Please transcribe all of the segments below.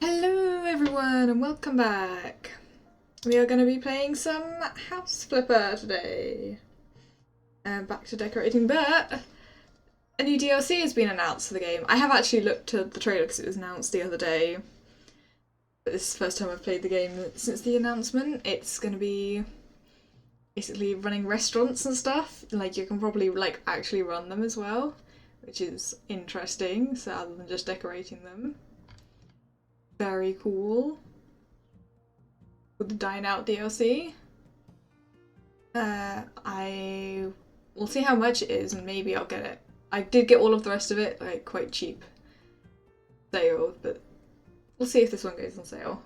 Hello everyone and welcome back. We are going to be playing some House Flipper today. Back to decorating, but a new DLC has been announced for the game. I have actually looked at the trailer because it was announced the other day. But this is the first time I've played the game since the announcement. It's going to be basically running restaurants and stuff. Like you can probably actually run them as well, which is interesting. So other than just decorating them. Very cool. With the Dine Out DLC. I will see how much it is and maybe I'll get it. I did get all of the rest of it like quite cheap sale, but we'll see if this one goes on sale.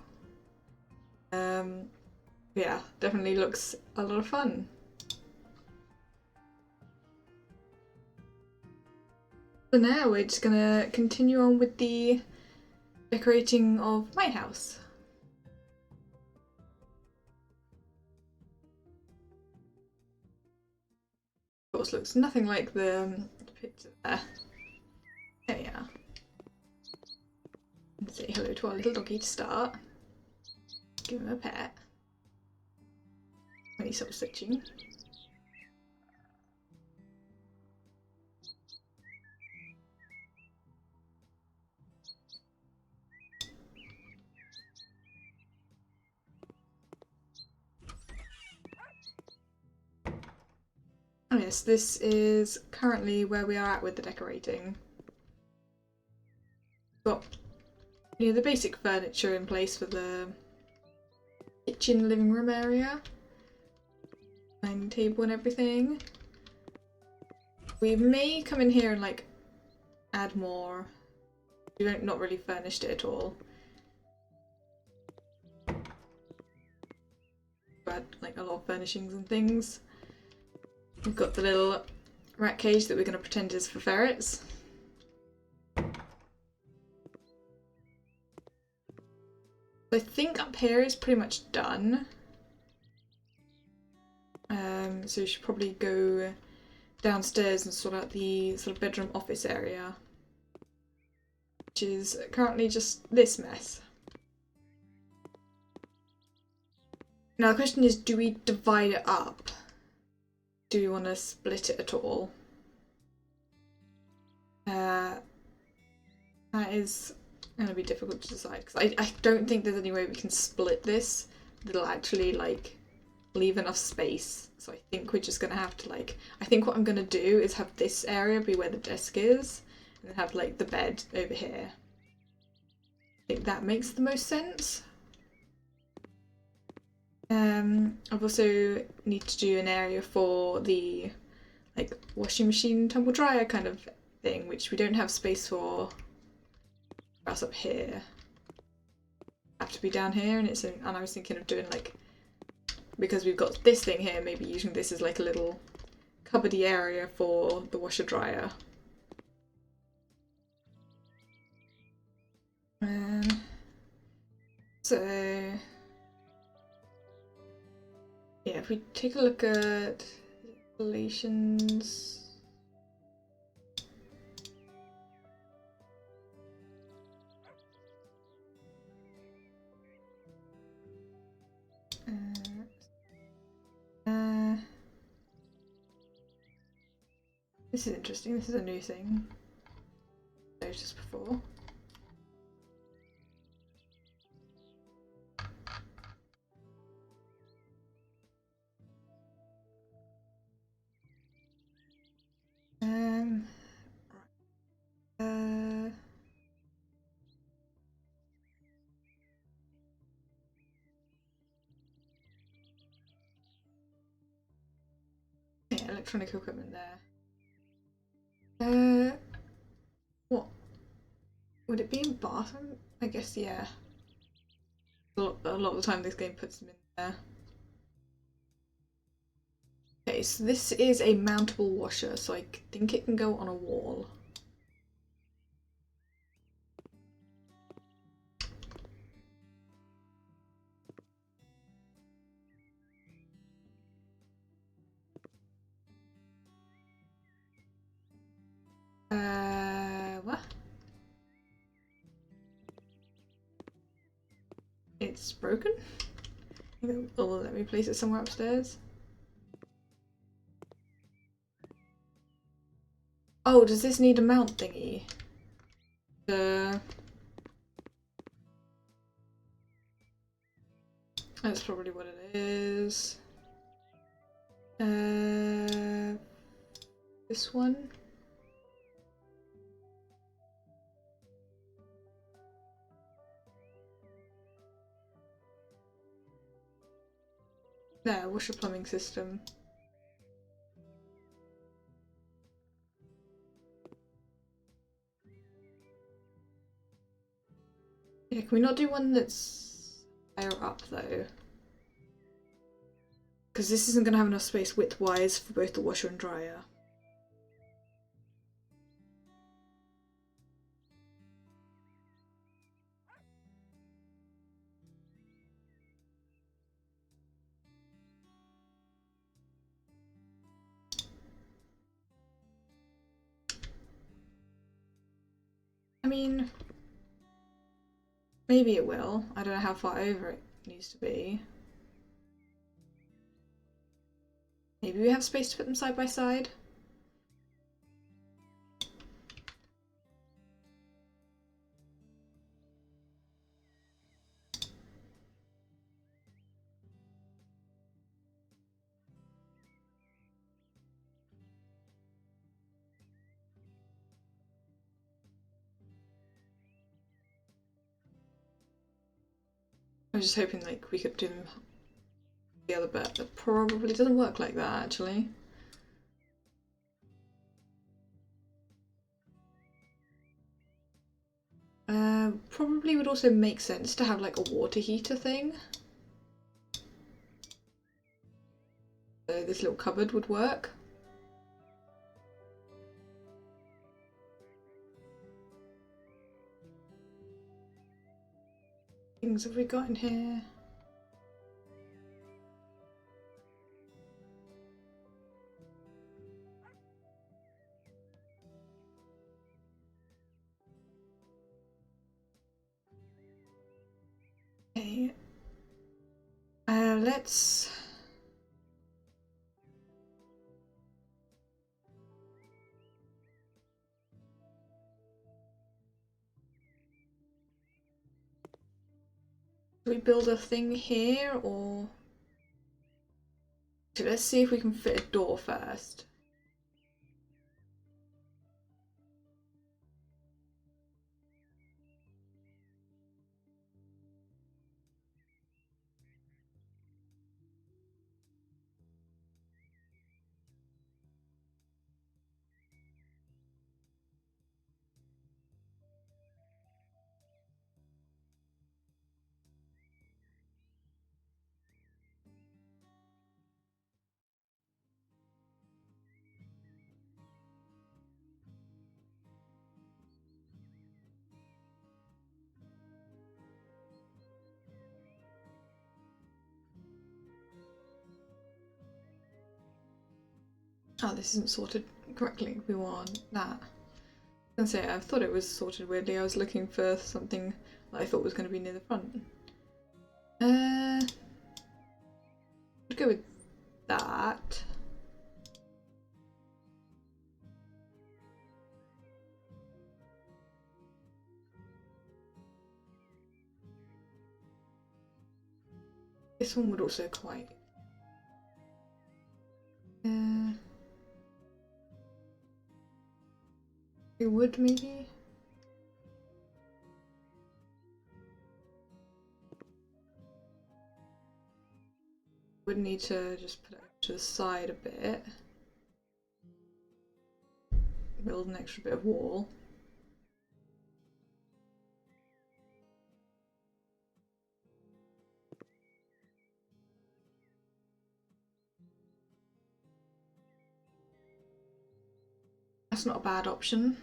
Yeah, definitely looks a lot of fun. So now we're just gonna continue on with the decorating of my house. Of course, looks nothing like the picture there. There we are. Let's say hello to our little doggy to start. Give him a pet. When he's sort of stitching. Oh yes, this is currently where we are at with the decorating. Got the basic furniture in place for the kitchen living room area. Dining table and everything. We may come in here and add more. We don't not really furnished it at all. Add a lot of furnishings and things. We've got the little rat cage that we're going to pretend is for ferrets. I think up here is pretty much done. So we should probably go downstairs and sort out the sort of bedroom office area, which is currently just this mess. Now the question is, do we divide it up? Do we want to split it at all? That is going to be difficult to decide because I don't think there's any way we can split this that'll actually leave enough space. So I think we're just going to have to I think what I'm going to do is have this area be where the desk is and then have the bed over here. I think that makes the most sense. I've also need to do an area for the washing machine tumble dryer kind of thing, which we don't have space for us up here. Have to be down here, and I was thinking of doing because we've got this thing here, maybe using this as a little cupboardy area for the washer dryer. So yeah, if we take a look at Galatians. This is interesting. This is a new thing. Noticed before. Yeah, electronic equipment there. What? Would it be in bathroom? I guess, yeah. A lot of the time this game puts them in there. Okay, so this is a mountable washer, so I think it can go on a wall. What? it's broken. Oh, let me place it somewhere upstairs. Oh, does this need a mount thingy? That's probably what it is. This one. There, washer plumbing system. Yeah, can we not do one that's higher up though? Because this isn't going to have enough space width-wise for both the washer and dryer. I mean, maybe it will. I don't know how far over it needs to be. Maybe we have space to put them side by side. I was just hoping like we could do them the other bit. That probably doesn't work like that actually. Probably would also make sense to have like a water heater thing. So this little cupboard would work. Things have we got in here? Okay. Let's... Do we build a thing here or... So let's see if we can fit a door first. Oh, this isn't sorted correctly. We want that. I was gonna say, I thought it was sorted weirdly. I was looking for something that I thought was going to be near the front. I'd go with that. This one would also quite... it would maybe? Would need to just put it to the side a bit. Build an extra bit of wall. That's not a bad option.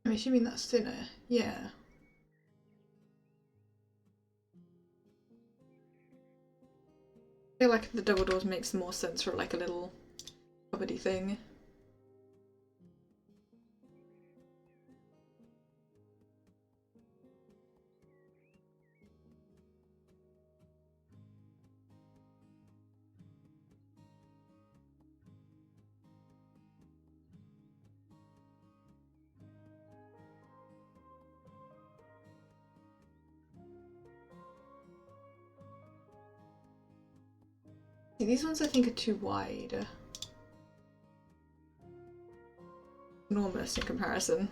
I'm assuming that's thinner. Yeah. I feel like the double doors makes more sense for like a little cupboardy thing. These ones I think are too wide. Enormous in comparison.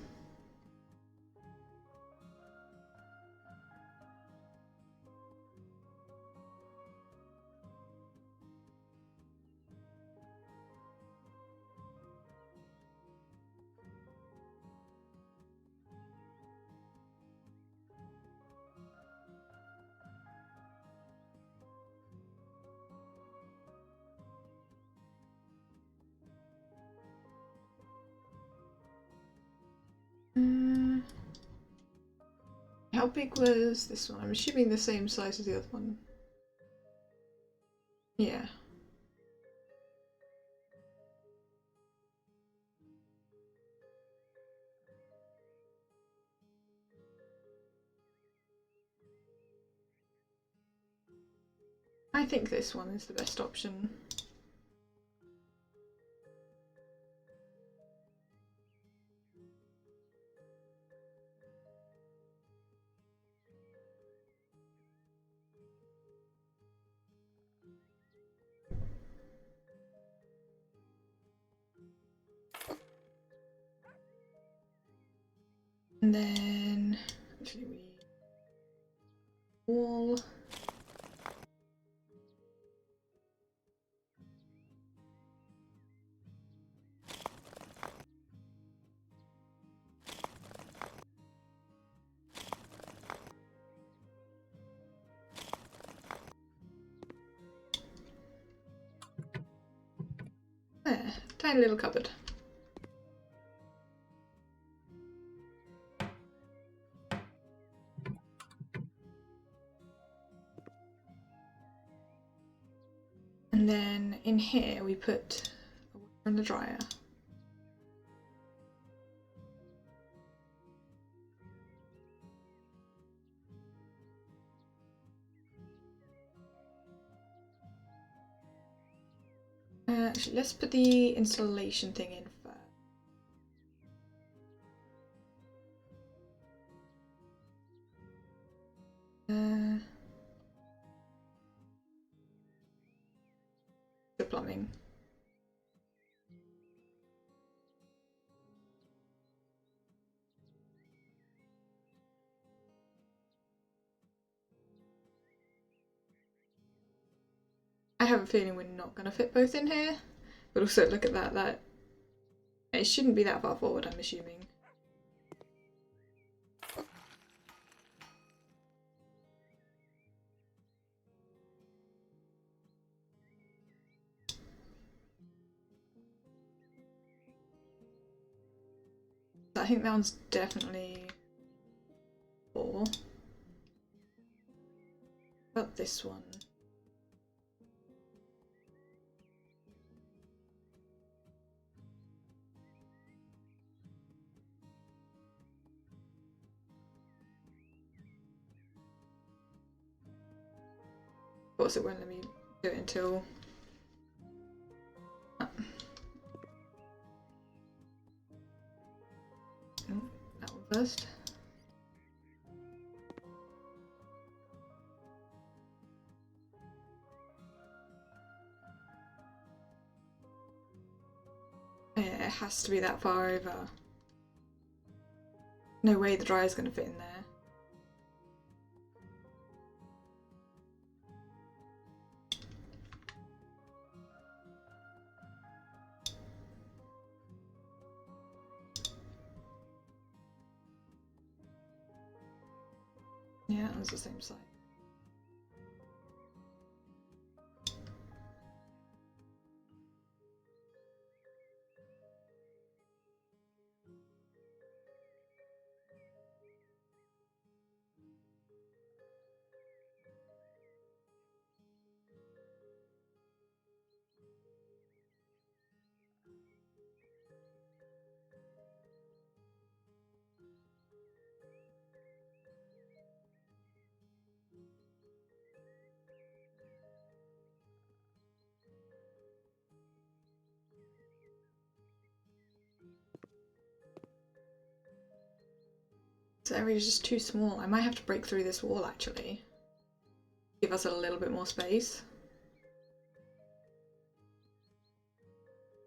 How big was this one? I'm assuming the same size as the other one. Yeah. I think this one is the best option. And then actually we need wall. There, tiny little cupboard. And then in here we put a water in the dryer. Actually, let's put the installation thing in first. The plumbing. I have a feeling we're not going to fit both in here, but also look at that, it shouldn't be that far forward, I'm assuming. I think that one's definitely 4. But this one. Of course it won't let me do it until... Oh, that one first. Yeah, it has to be that far over. No way the dryer's going to fit in there. Yeah, that was the same size. This area is just too small. I might have to break through this wall actually. Give us a little bit more space.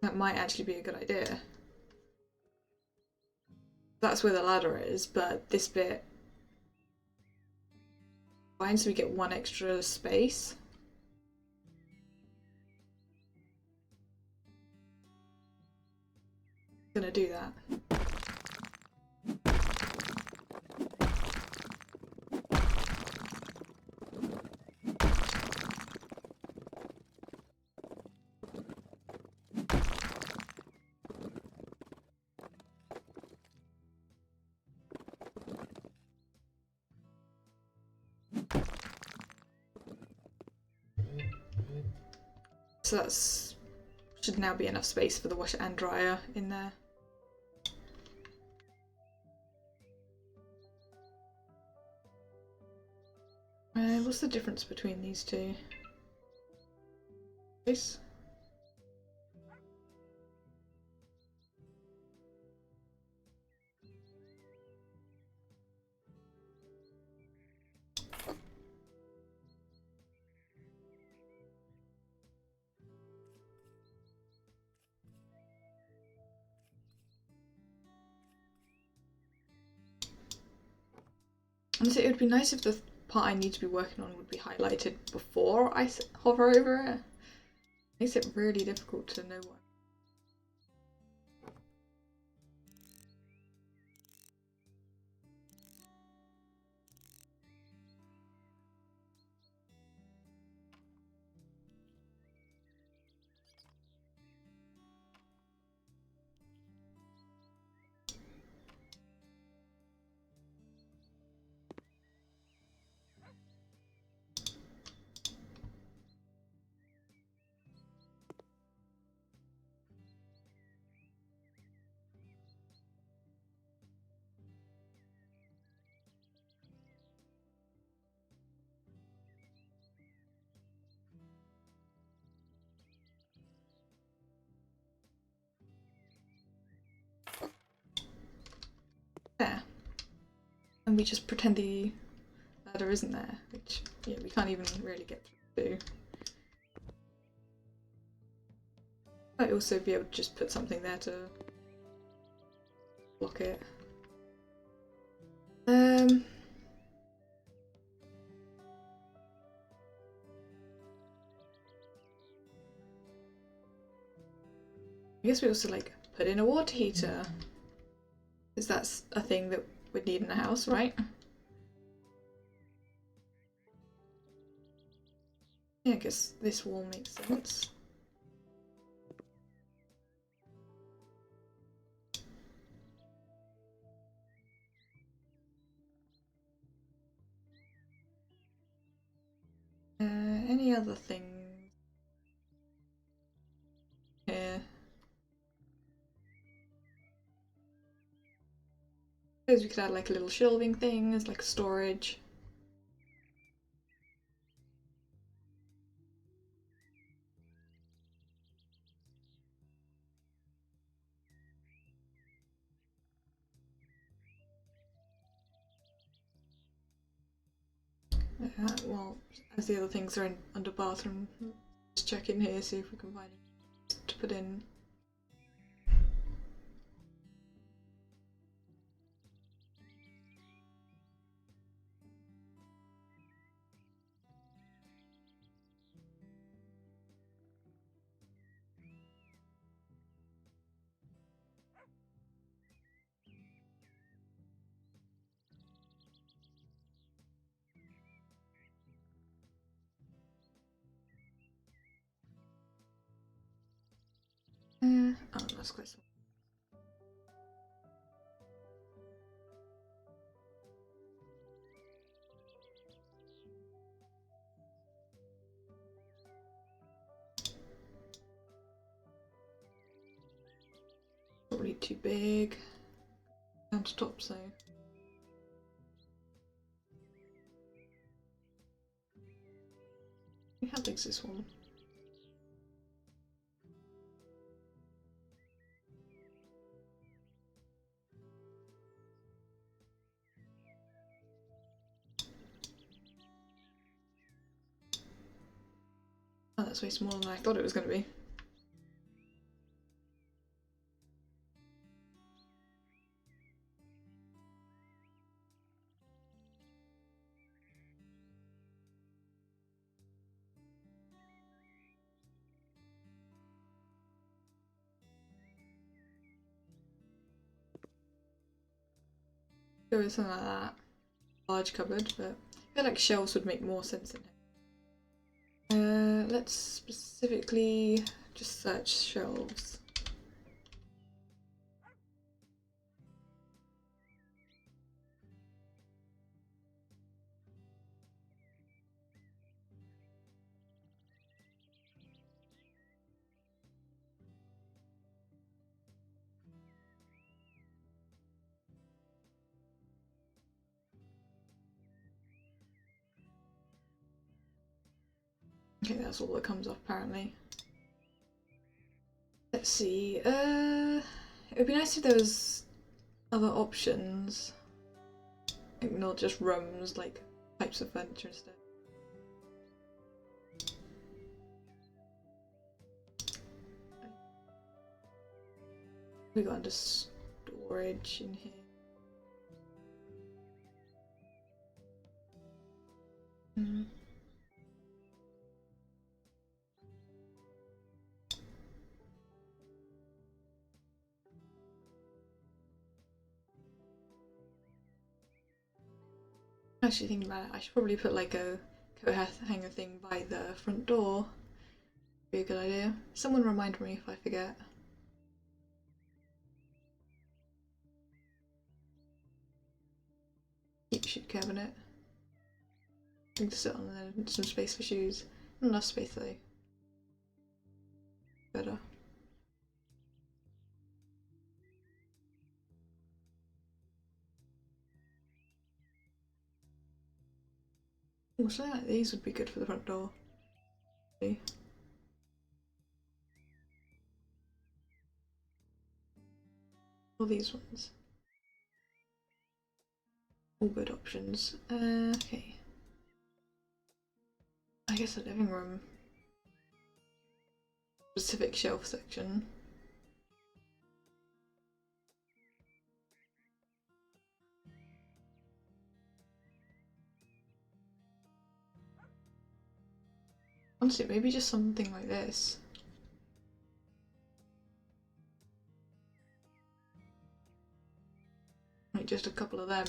That might actually be a good idea. That's where the ladder is, but this bit fine, so we get one extra space. I'm gonna do that. So that's should now be enough space for the washer and dryer in there. What's the difference between these two? This? Honestly, it would be nice if the part I need to be working on would be highlighted before I hover over it. Makes it really difficult to know what. There. And we just pretend the ladder isn't there, which, yeah, we can't even really get through. Might also be able to just put something there to block it. I guess we also like put in a water heater, because that's a thing that we'd need in a house, right? Yeah, I guess this wall makes sense. Any other things here? I suppose we could add like a little shelving thing as like storage. Well, as the other things are under bathroom, let's check in here, see if we can find it to put in. Oh, that's quite small. Probably too big. Countertop, so. How big's this one? Oh, that's way smaller than I thought it was going to be. go with something like that. Large cupboard, but I feel like shelves would make more sense than it. Let's specifically just search shelves. Okay, that's all that comes up apparently. Let's see. It would be nice if there was other options. Like not just rooms, like types of furniture instead. We got under storage in here. Actually thinking about it, I should probably put like a coat hanger thing by the front door. Be a good idea. Someone remind me if I forget. Keep shoe cabinet. Thing to sit on and then some space for shoes. Not enough space though. Better. Oh, something like these would be good for the front door. All these ones. All good options. Okay. I guess the living room. Specific shelf section. Honestly, maybe just something like this. Like just a couple of them.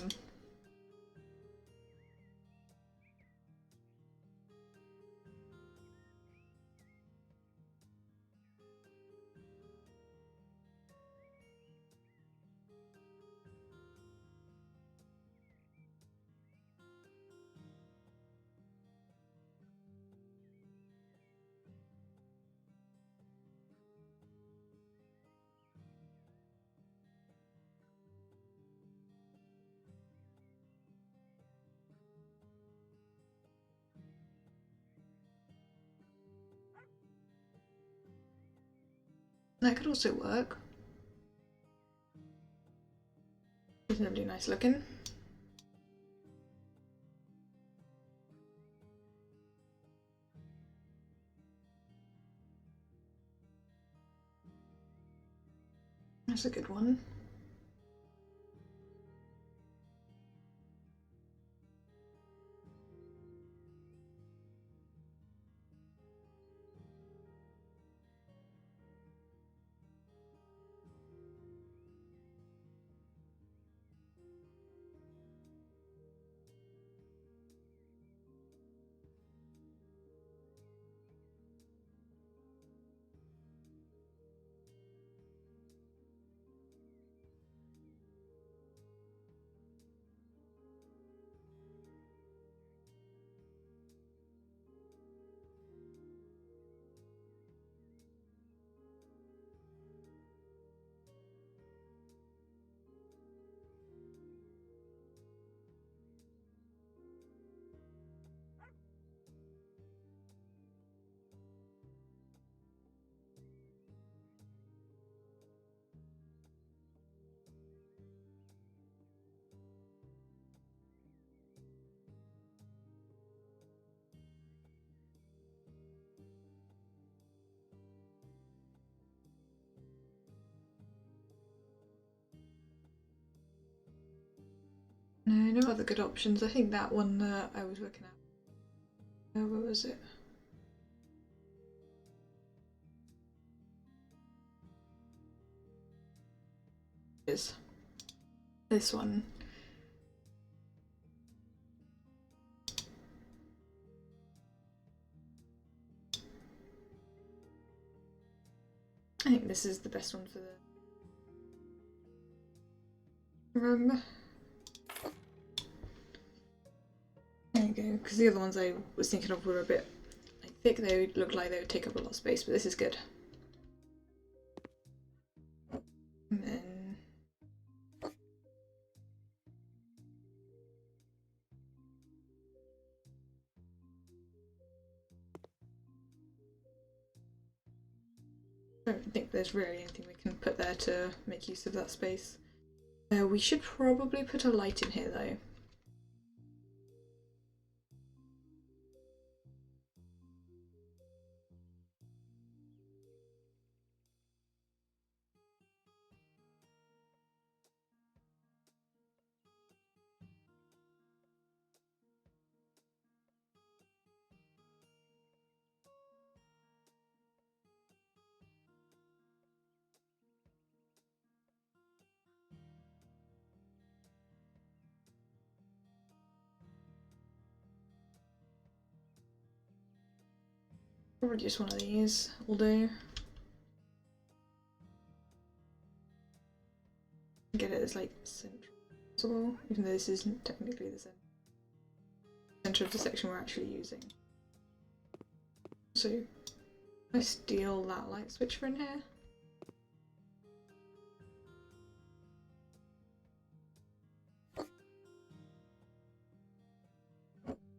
That could also work. Reasonably nice looking. That's a good one. No other good options. I think that one that I was looking at. What was it? Is this one. I think this is the best one for the room. There you go, because the other ones I was thinking of were a bit like, thick. They would look like they would take up a lot of space, but this is good. And then I don't think there's really anything we can put there to make use of that space. We should probably put a light in here though. Probably just one of these will do. Get it as like central as possible, even though this isn't technically the center of the section we're actually using. So I steal that light switch for in here.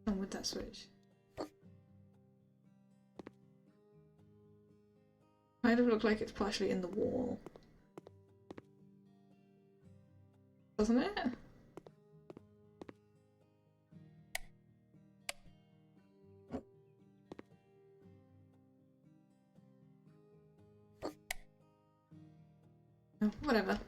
And with that switch. Kind of look like it's partially in the wall. Doesn't it? Oh, whatever.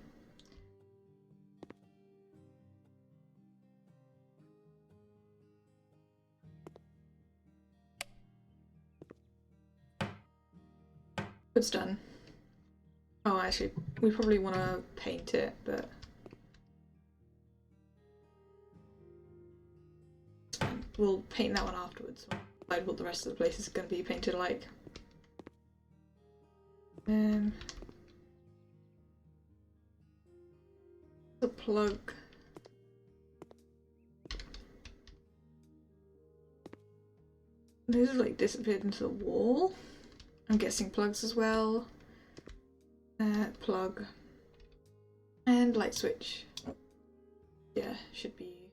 It's done. Oh, actually, we probably want to paint it, but we'll paint that one afterwards. We'll decide what the rest of the place is going to be painted like. The plug. Those have like disappeared into the wall. I'm guessing plugs as well. Plug. And light switch. Yeah, should be.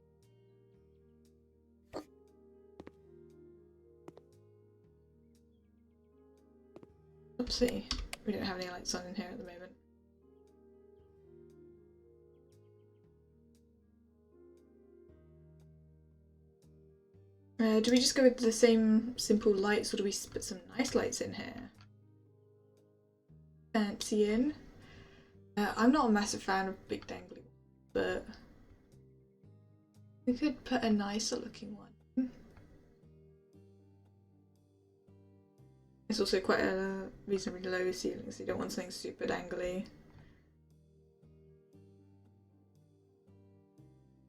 Oopsie. We don't have any lights on in here at the moment. Do we just go with the same simple lights, or do we put some nice lights in here? Fancy in. I'm not a massive fan of big dangly ones, but we could put a nicer looking one. It's also quite a reasonably low ceiling, so you don't want something super dangly.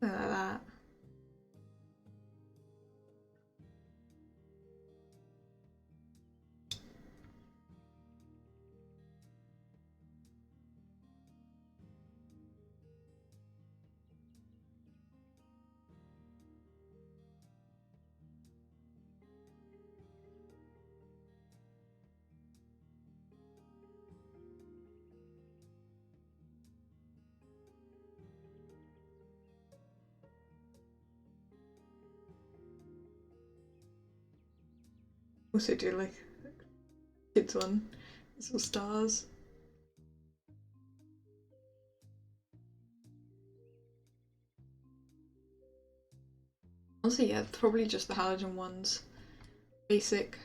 Something like that. Also do like kids one. It's all stars. Also, yeah, probably just the halogen ones. Basic.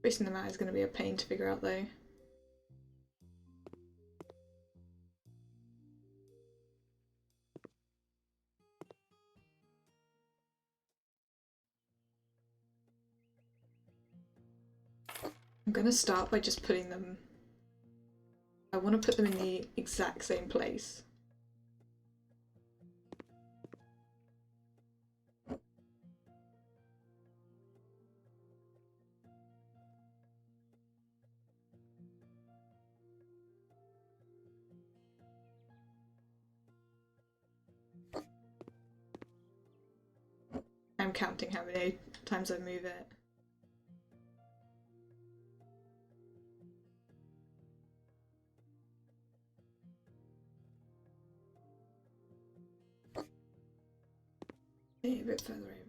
Tracing them out is going to be a pain to figure out though. I'm going to start by just putting them. I want to put them in the exact same place. I'm counting how many times I move it. A bit further over.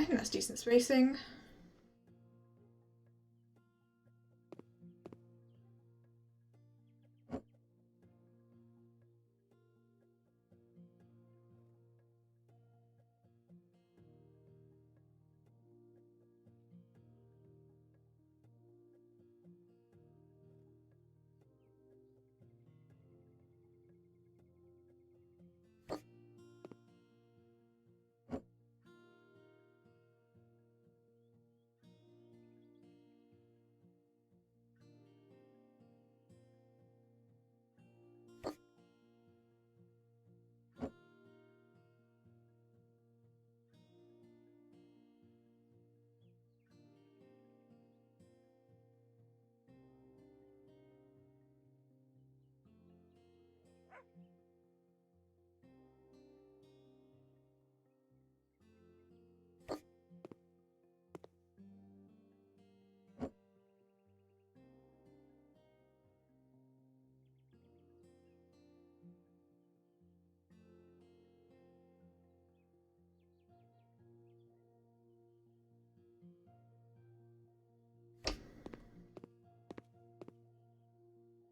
I think that's decent spacing.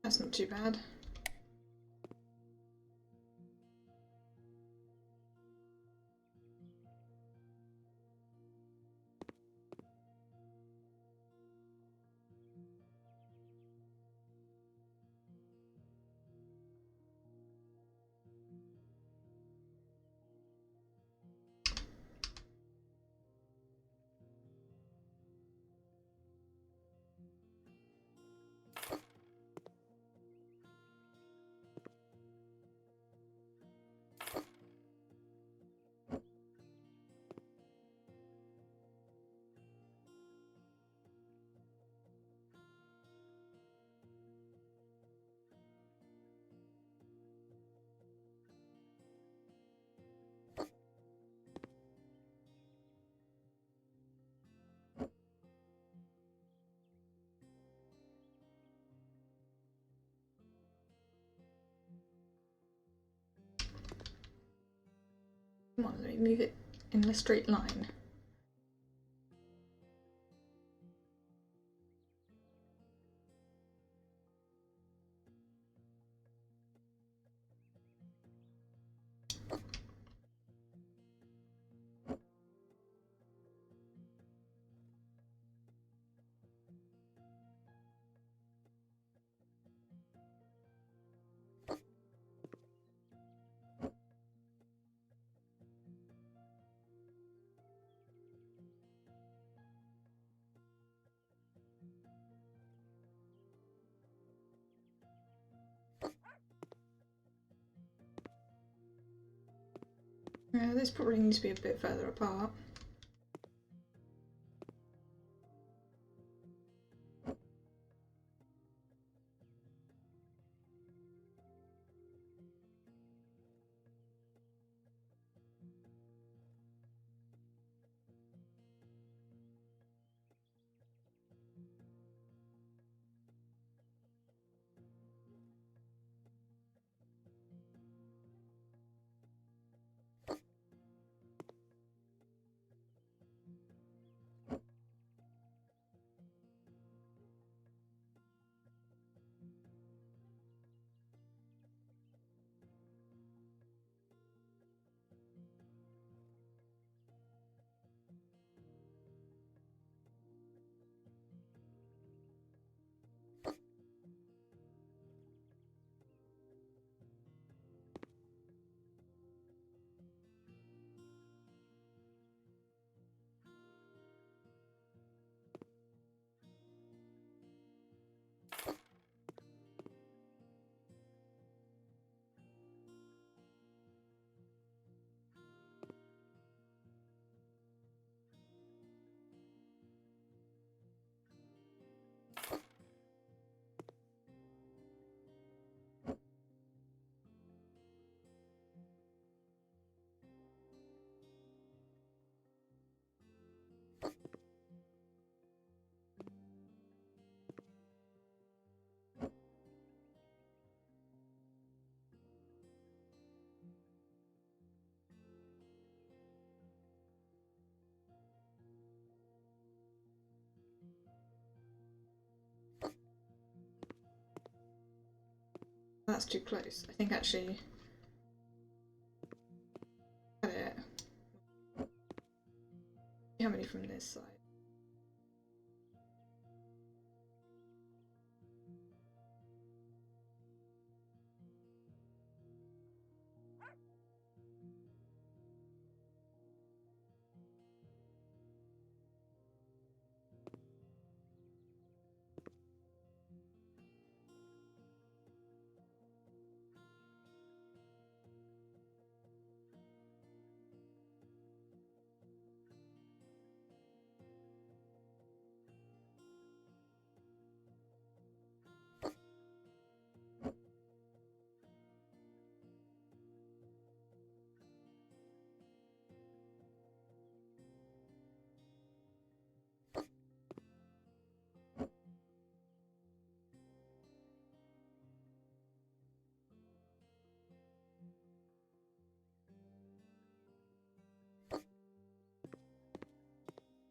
That's not too bad. Come on, let me move it in a straight line. This probably needs to be a bit further apart. That's too close. I think actually... Got it. How many from this side?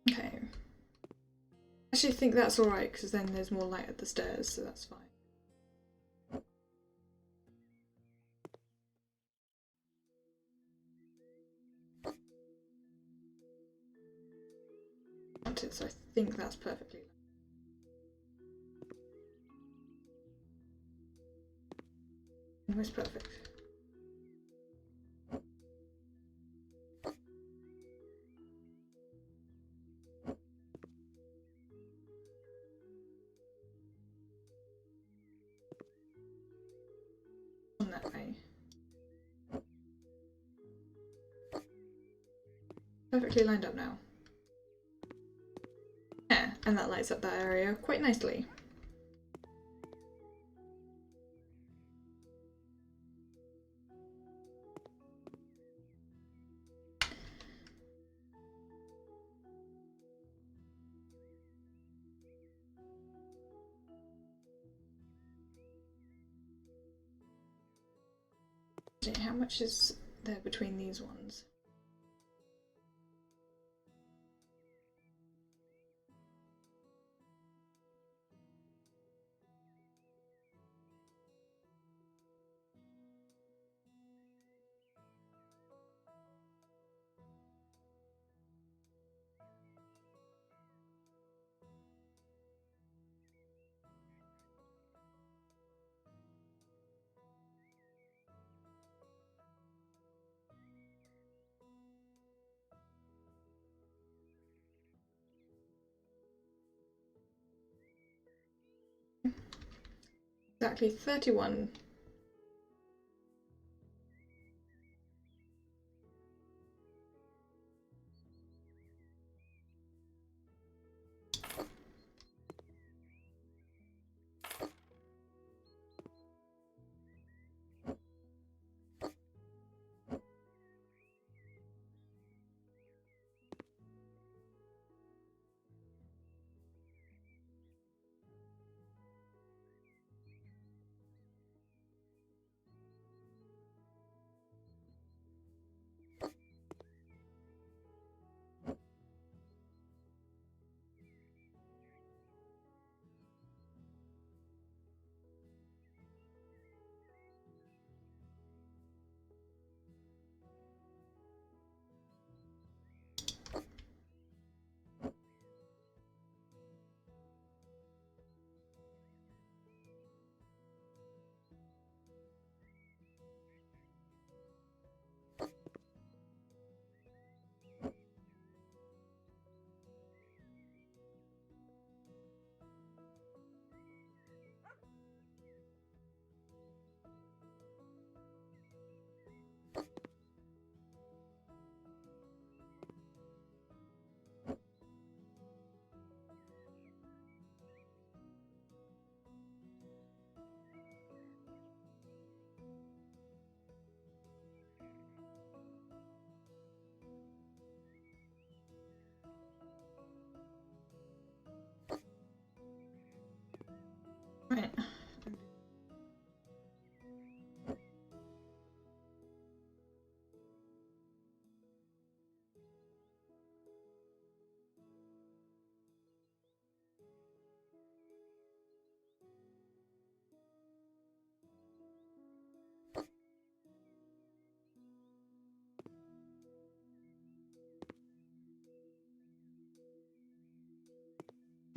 Okay. I actually think that's alright because then there's more light at the stairs, so that's fine. So I think that's perfectly. Almost perfect. On that way. Perfectly lined up now. Yeah, and that lights up that area quite nicely. How much is there between these ones? Exactly 31. Right.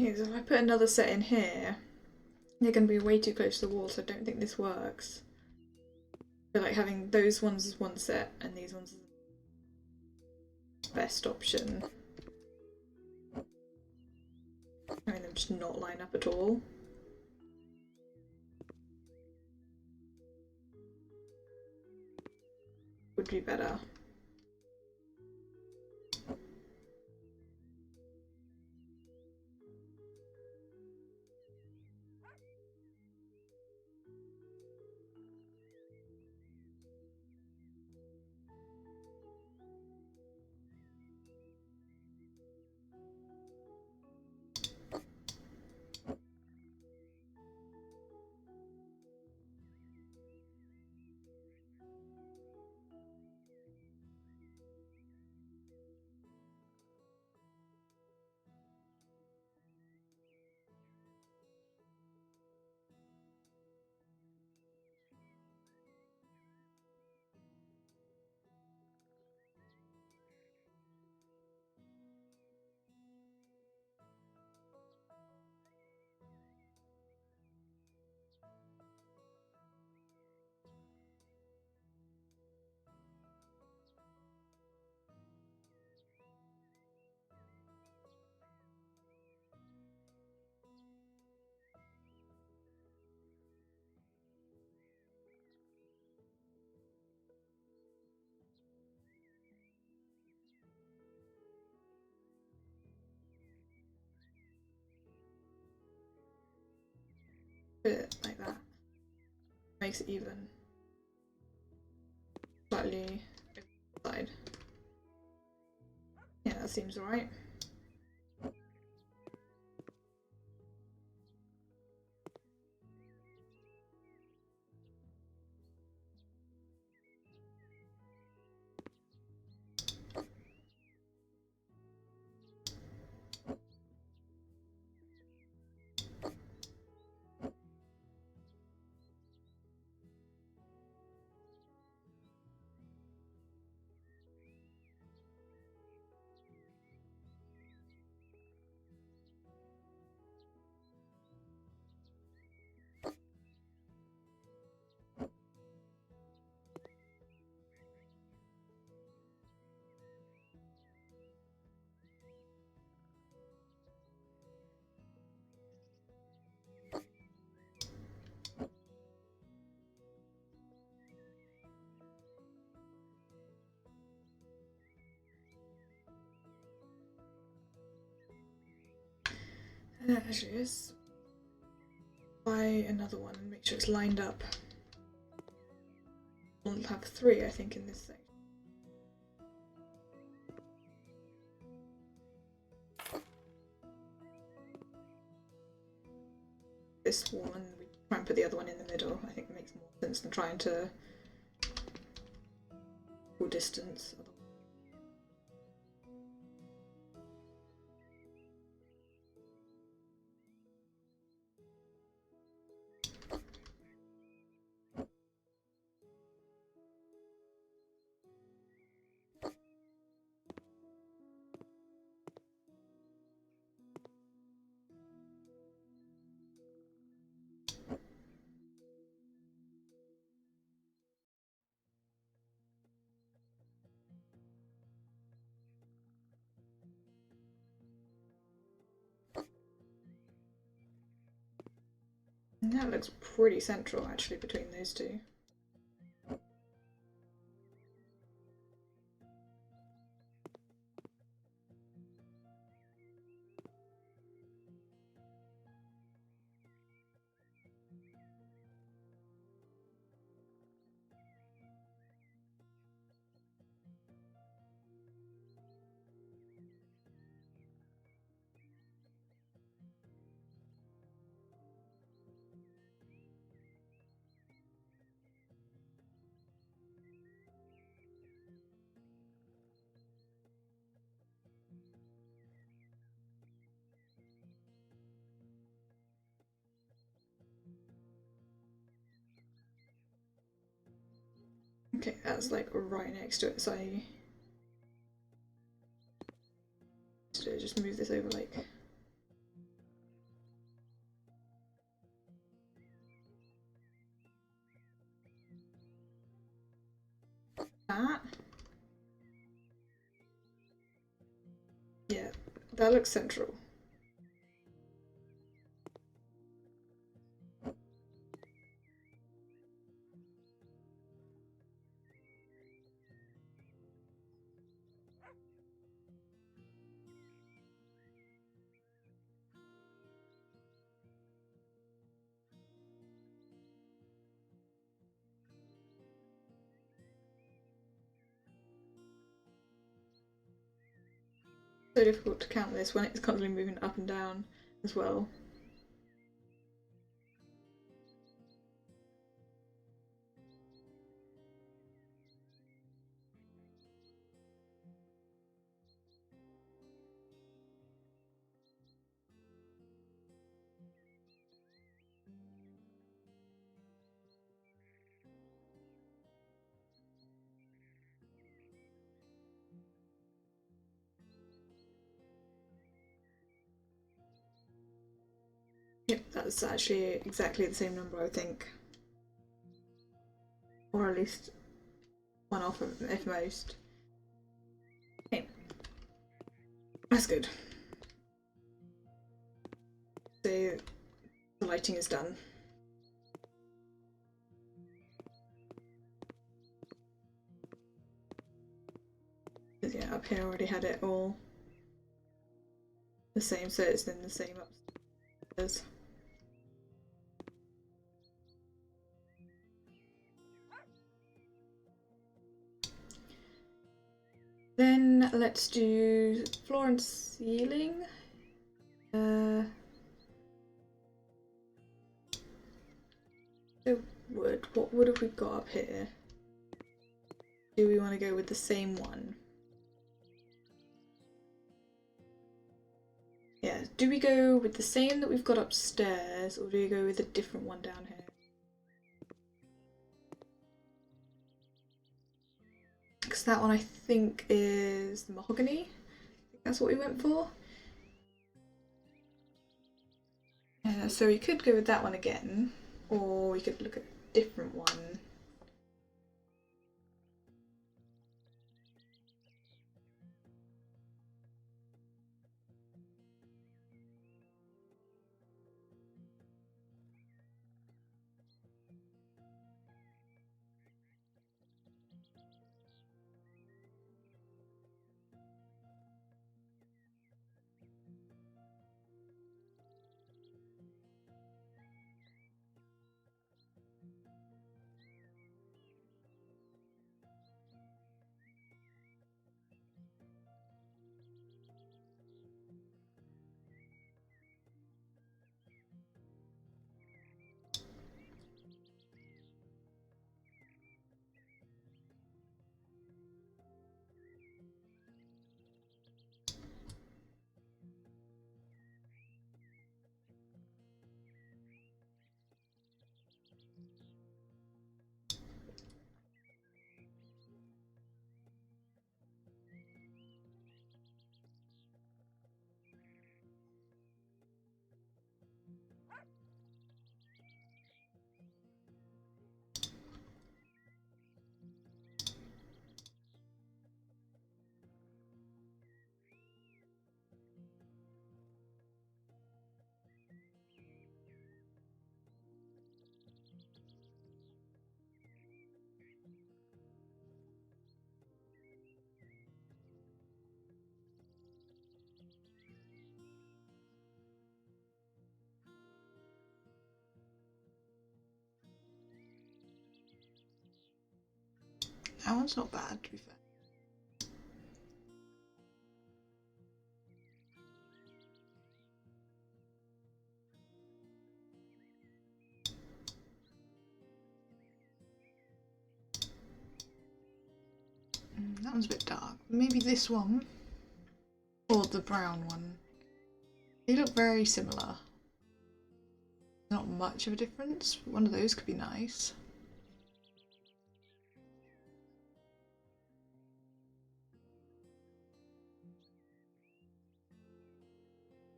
Yeah, so if I put another set in here, they're going to be way too close to the wall, so I don't think this works. But like having those ones as one set and these ones as the best option. Having them just not line up at all. Would be better. Put it like that. Makes it even. Slightly side. Yeah, that seems alright. Actually, let's buy another one and make sure it's lined up. We'll have 3, I think, in this section. This one, and we try and put the other one in the middle. I think it makes more sense than trying to full distance. And that looks pretty central, actually, between those two. Okay, that's like right next to it, so I just move this over like that looks central. So difficult to count this when it's constantly moving up and down as well. Yep, that's actually exactly the same number, I think. Or at least one off if most. Okay. That's good. So the lighting is done. Yeah, up here I already had it all the same, so it's in the same upstairs. Then let's do floor and ceiling. So wood. What wood have we got up here? Do we want to go with the same one? Yeah, do we go with the same that we've got upstairs, or do we go with a different one down here? Because that one I think is the mahogany. I think that's what we went for. So we could go with that one again, or we could look at a different one. That one's not bad, to be fair. That one's a bit dark. Maybe this one. Or the brown one. They look very similar. Not much of a difference. One of those could be nice.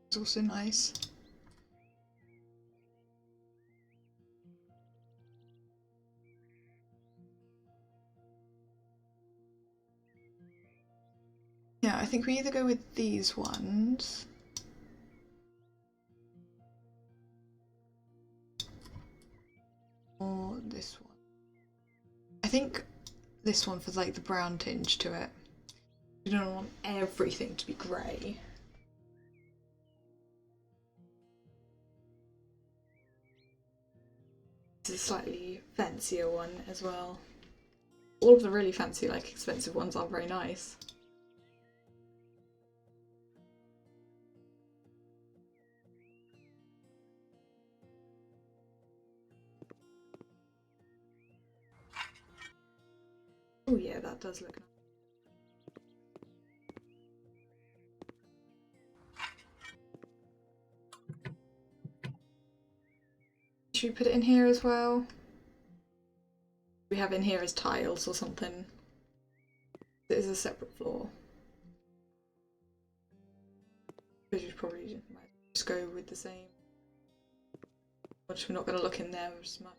It's also nice. Yeah, Now, I think we either go with these ones. Or this one. I think this one for like the brown tinge to it. You don't want everything to be grey. This is a slightly fancier one as well. All of the really fancy, like expensive ones are very nice. Oh yeah, that does look nice. Should we put it in here as well? We have in here as tiles or something. It is a separate floor. We should probably just go with the same. Which we're not going to look in there as much.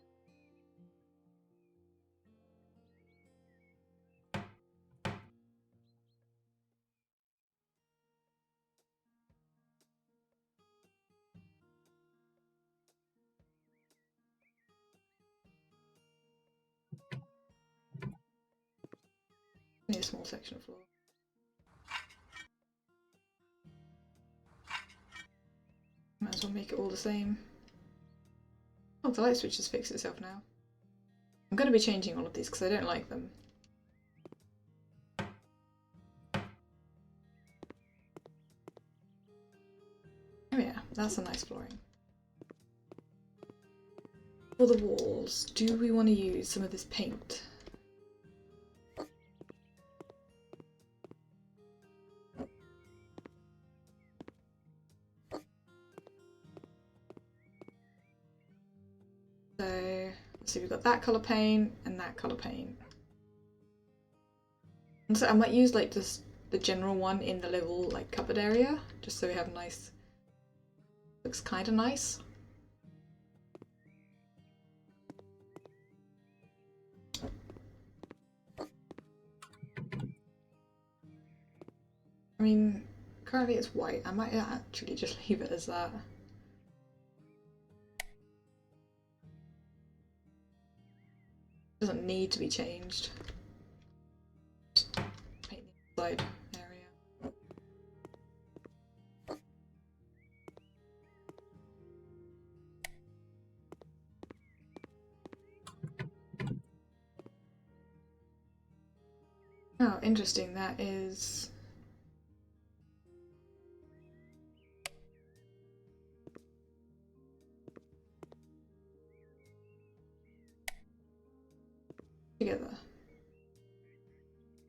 Only a small section of floor. Might as well make it all the same. Oh, the light switch has fixed itself now. I'm going to be changing all of these because I don't like them. Oh yeah, that's a nice flooring. For the walls, do we want to use some of this paint? So, let's see, we've got that colour paint and that colour paint. And so I might use like just the general one in the little like cupboard area, just so we have a nice, looks kind of nice. I mean, currently it's white. I might actually just leave it as that. Doesn't need to be changed. Just paint the inside area. Oh, interesting. That is. Together.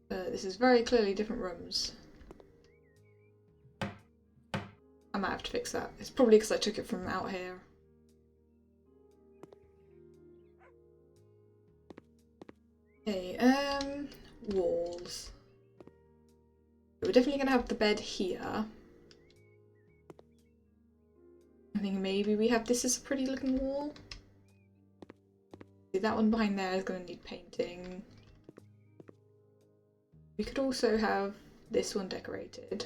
This is very clearly different rooms. I might have to fix that. It's probably because I took it from out here. Okay, walls. We're definitely gonna have the bed here. I think maybe we have this as a pretty looking wall. See, that one behind there is gonna need painting. We could also have this one decorated.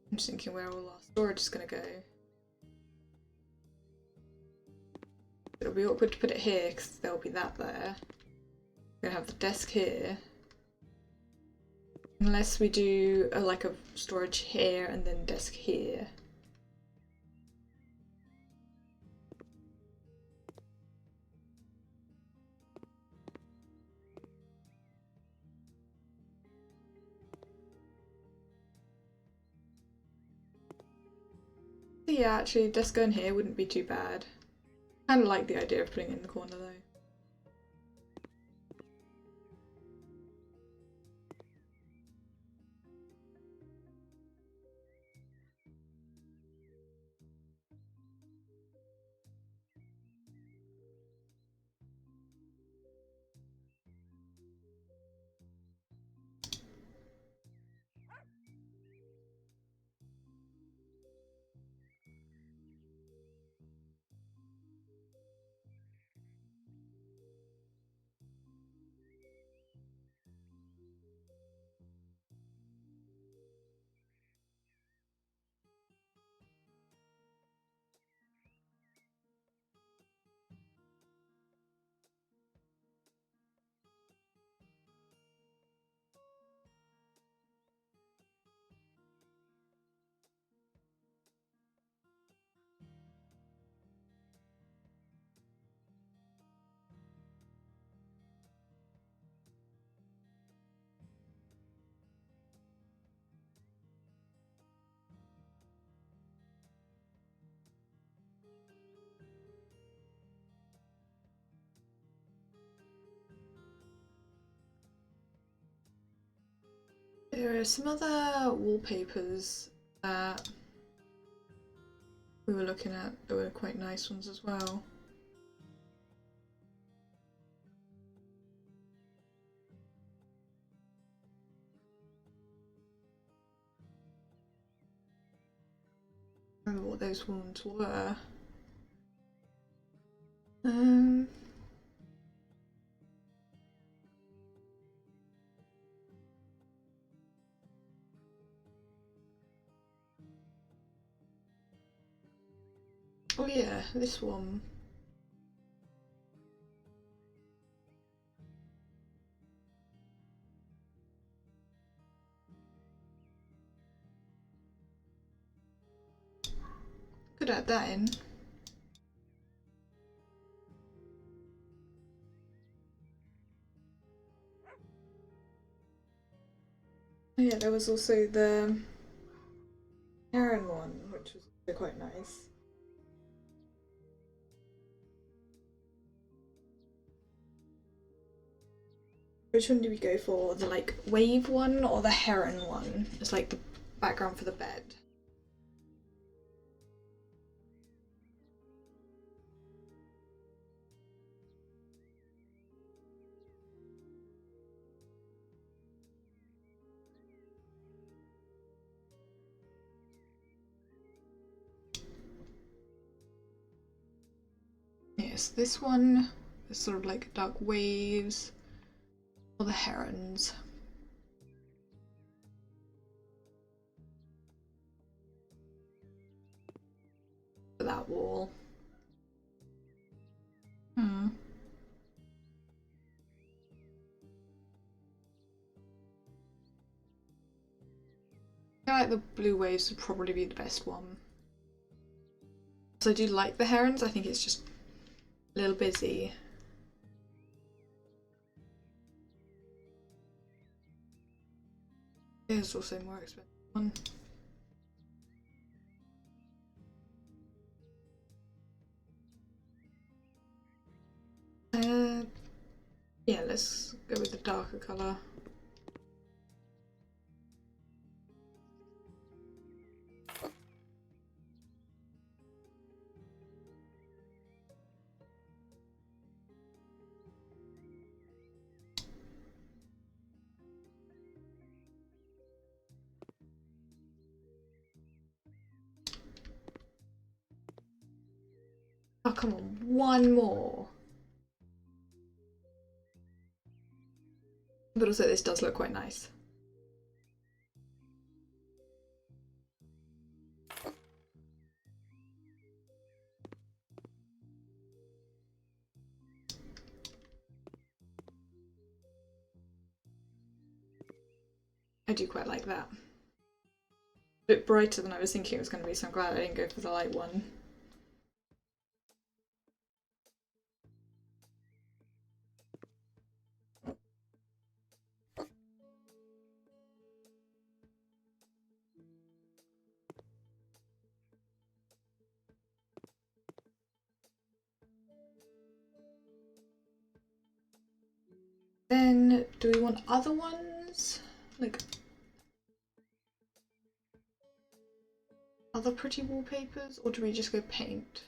I'm just thinking where all our storage is going to go. It'll be awkward to put it here because there'll be that there. We're going to have the desk here. Unless we do like a storage here and then desk here. Yeah, actually, desk going here wouldn't be too bad. Kind of like the idea of putting it in the corner though. There are some other wallpapers that we were looking at that were quite nice ones as well. I remember what those ones were. Oh yeah, this one. Could add that in. Oh yeah, there was also the Heron one, which was also quite nice. Which one do we go for? The like wave one or the Heron one? It's like the background for the bed. Yes, this one is sort of like dark waves, or the herons. For that wall. I feel like the blue waves would probably be the best one. So I do like the herons, I think it's just a little busy. There's also a more expensive one. Yeah, let's go with the darker colour. Oh, come on, one more. But also this does look quite nice. I do quite like that. A bit brighter than I was thinking it was going to be, so I'm glad I didn't go for the light one. Then, do we want other ones? Like, other pretty wallpapers? Or do we just go paint?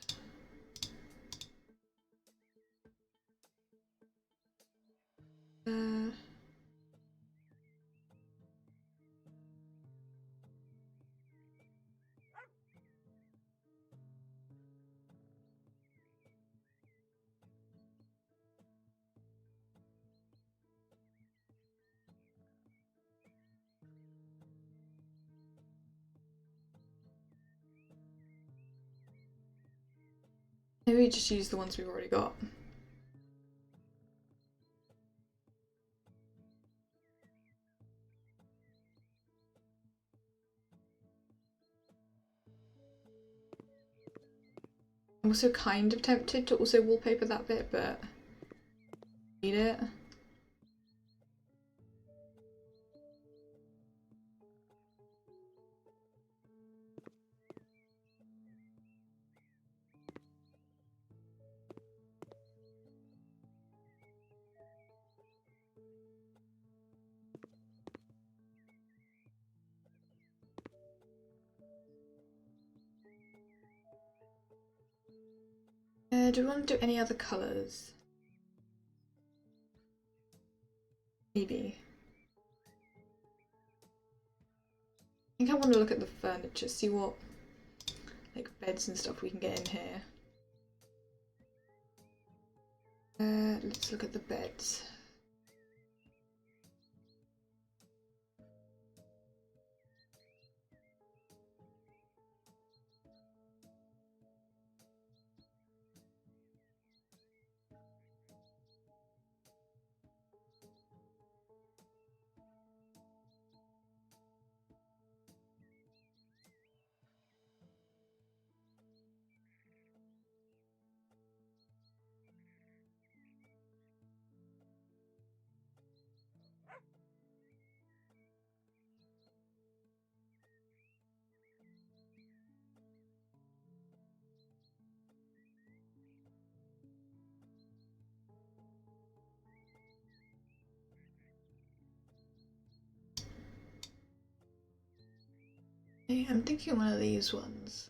Maybe just use the ones we've already got. I'm also kind of tempted to also wallpaper that bit, but need it. Do we want to do any other colours? Maybe. I think I want to look at the furniture, see what like beds and stuff we can get in here. Let's look at the beds. I'm thinking one of these ones.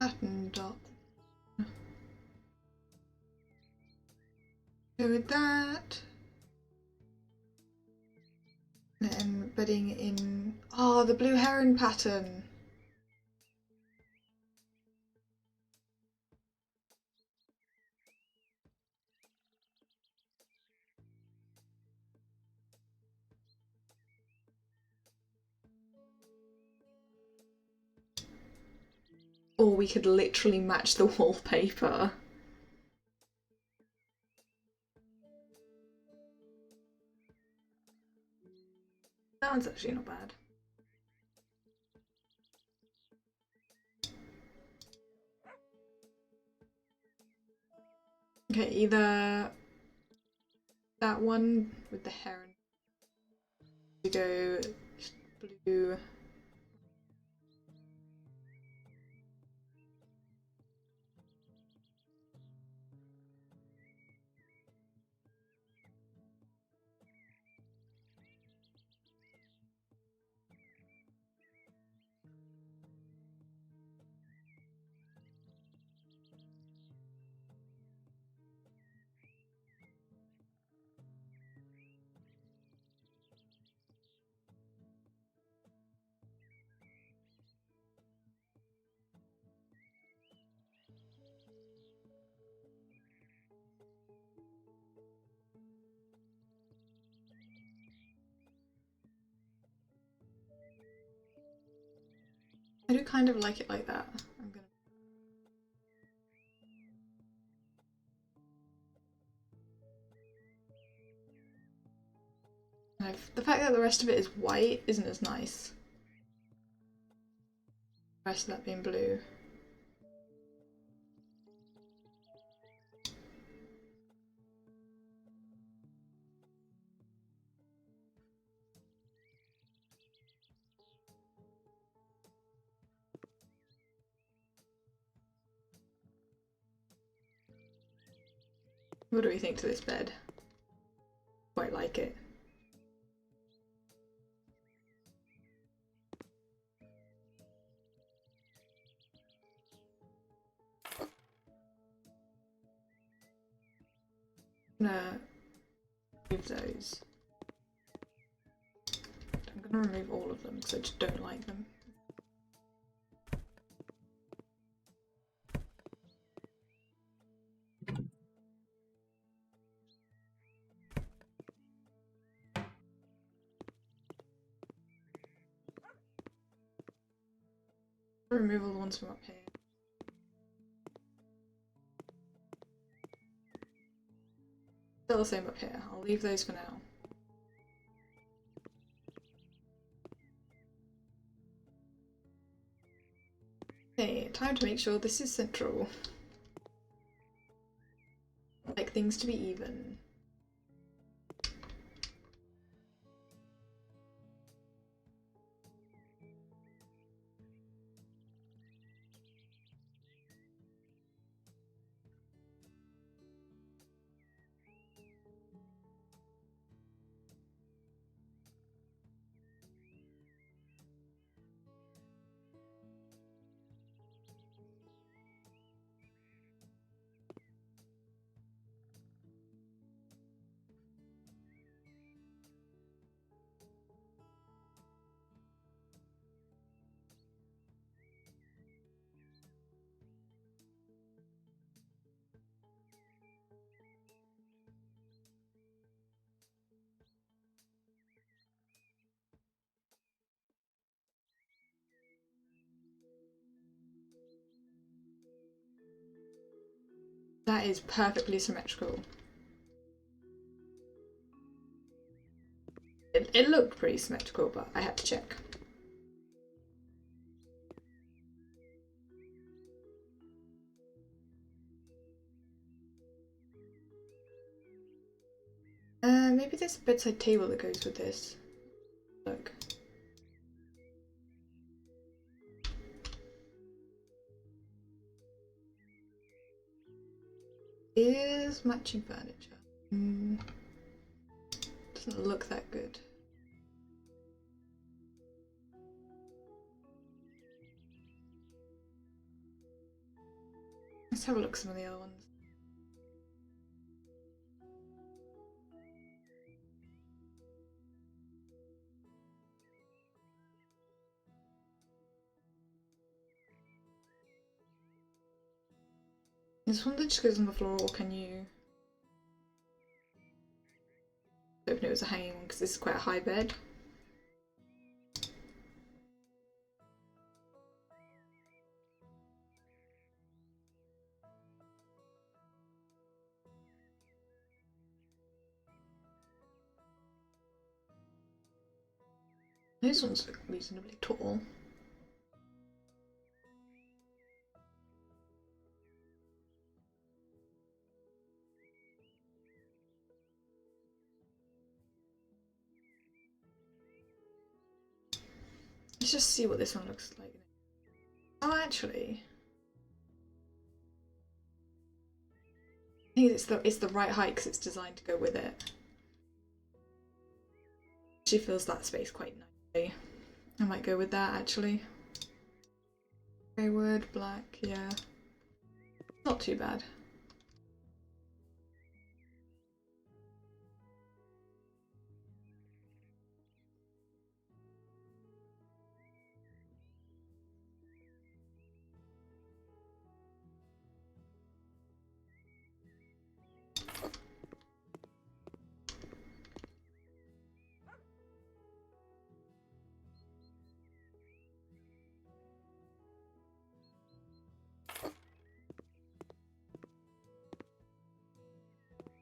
Pattern dot. Go with that. And then bedding in. Oh, the blue heron pattern. Or we could literally match the wallpaper. That one's actually not bad. Okay, either that one with the heron. We go blue. I do kind of like it like that. The fact that the rest of it is white isn't as nice. The rest of that being blue. What do we think to this bed? Quite like it. I'm gonna remove those. I'm gonna remove all of them because I just don't like them. Remove all the ones from up here. Still the same up here. I'll leave those for now. trying to make sure this is central. I like things to be even. That is perfectly symmetrical. It looked pretty symmetrical, but I had to check. Maybe there's a bedside table that goes with this. Look. Is matching furniture. Doesn't look that good. Let's have a look at some of the other ones. Is one that just goes on the floor, or can you open it as a hanging one? Because this is quite a high bed. Those ones look reasonably tall. Let's just see what this one looks like. Oh, actually, I think it's the right height because it's designed to go with it. She fills that space quite nicely. I might go with that actually. Grey wood, black, yeah. Not too bad.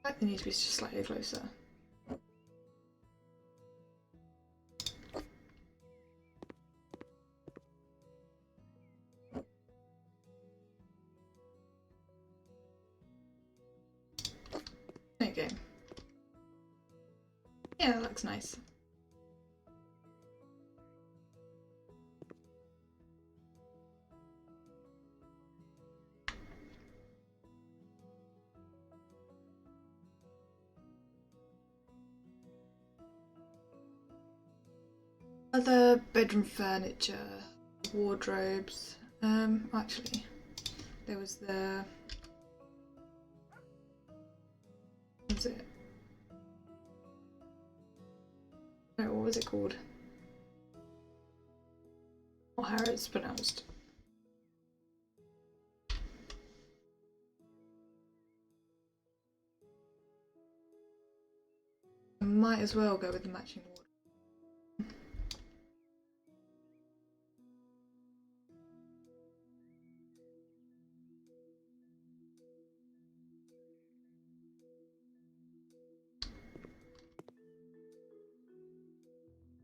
I think it needs to be just slightly closer. Okay. Yeah, that looks nice. Other bedroom furniture, wardrobes. Actually, there was the. What was it? No, what was it called? Not how it's pronounced. I might as well go with the matching wardrobe.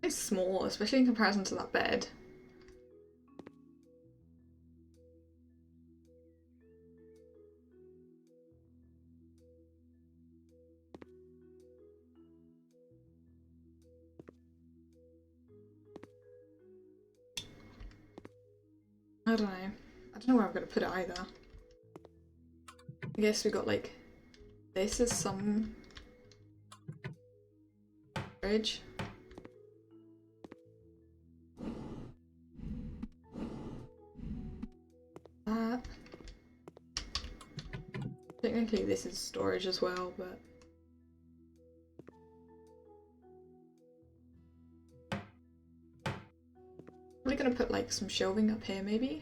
It's small, especially in comparison to that bed. I don't know. I don't know where I'm gonna put it either. I guess we got like this is some fridge. That. Technically this is storage as well, but we're gonna put like some shelving up here maybe.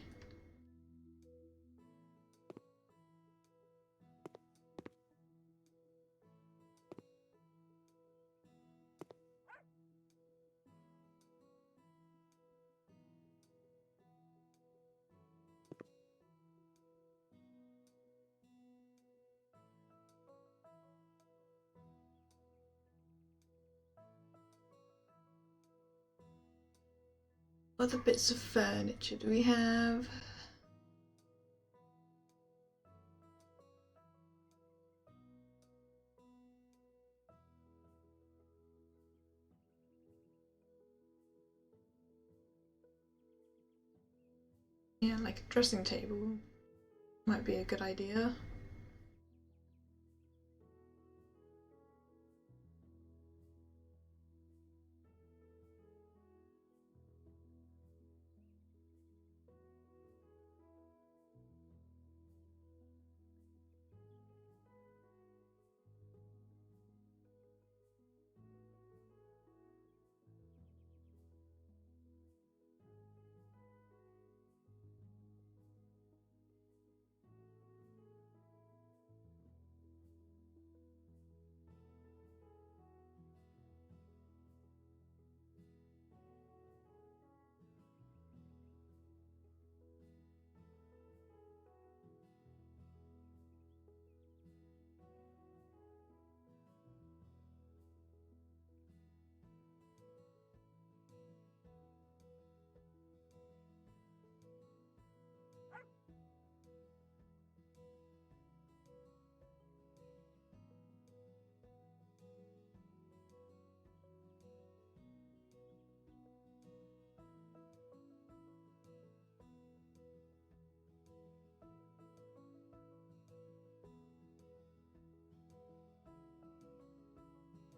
What other bits of furniture do we have? Yeah, like a dressing table might be a good idea.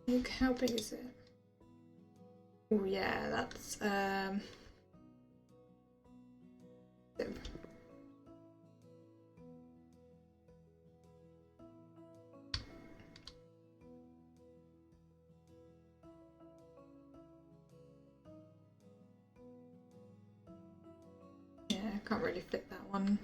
Look, how big is it? Oh yeah, that's yeah, can't really fit that one.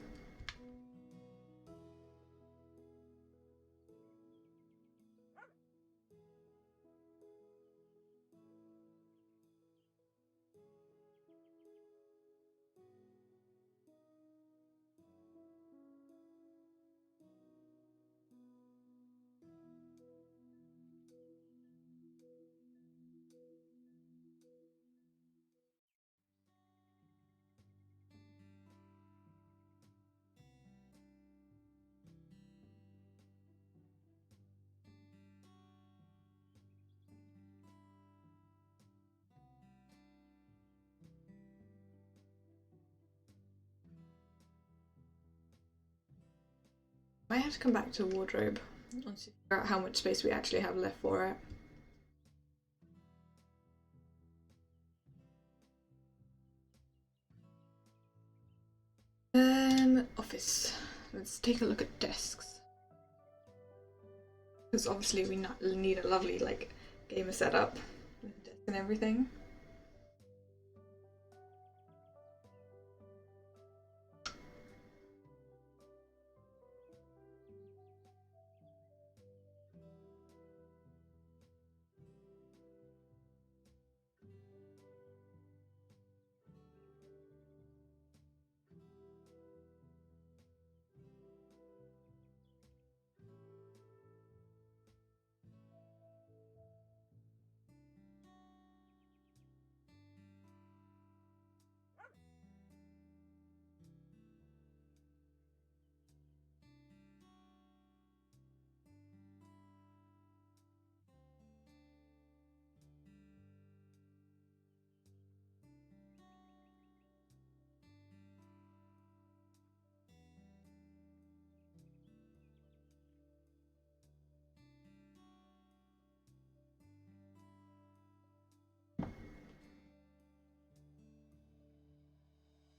I have to come back to wardrobe once you figure out how much space we actually have left for it. Office. Let's take a look at desks. Because obviously we need a lovely like gamer setup with desk and everything.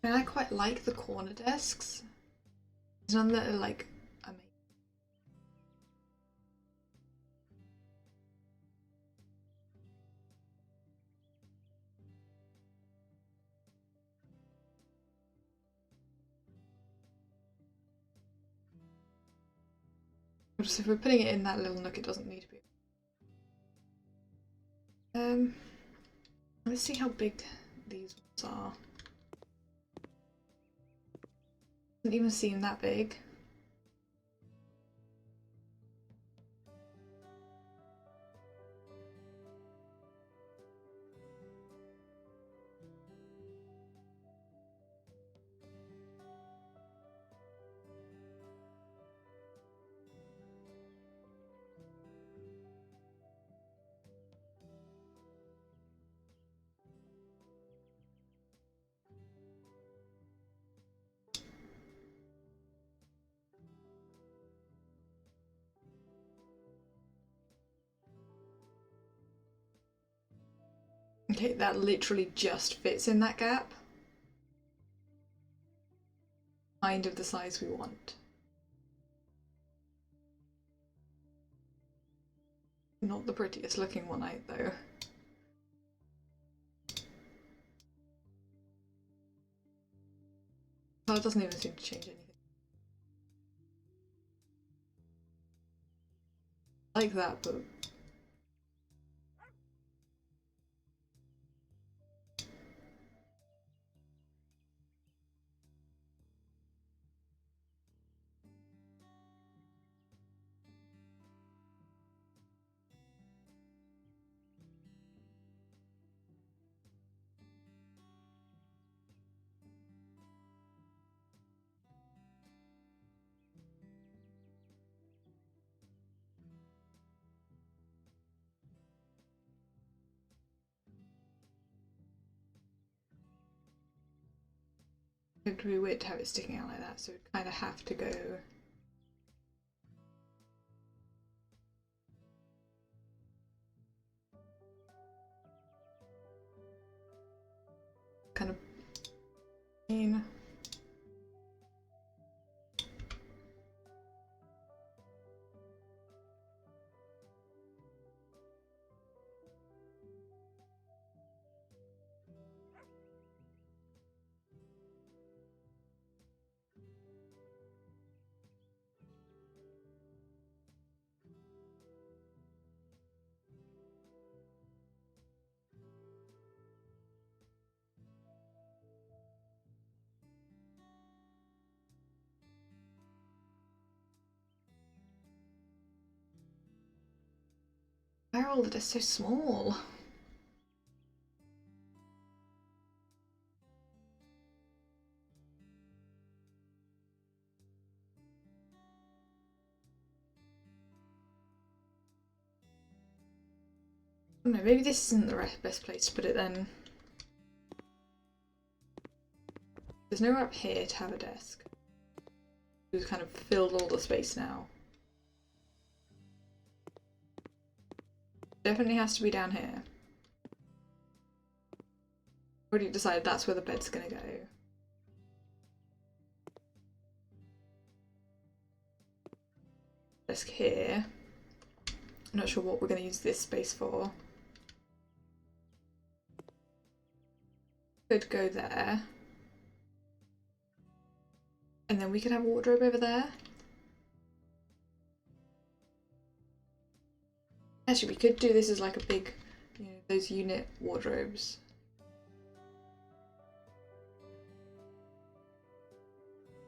And I quite like the corner desks. There's none that are like amazing. Just if we're putting it in that little nook, it doesn't need to be. Let's see how big these ones are. Doesn't even seem that big. Okay, that literally just fits in that gap. Kind of the size we want. Not the prettiest looking one out though. Well, it doesn't even seem to change anything. Like that, but it'd be weird to have it sticking out like that, so we'd kind of have to go kind of plain. Why are all of this so small? I don't know, maybe this isn't the best place to put it then. There's nowhere up here to have a desk. We've kind of filled all the space now. Definitely has to be down here. Already decided that's where the bed's gonna go. Desk here. I'm not sure what we're gonna use this space for. Could go there. And then we could have a wardrobe over there. Actually, we could do this as like a big, you know, those unit wardrobes.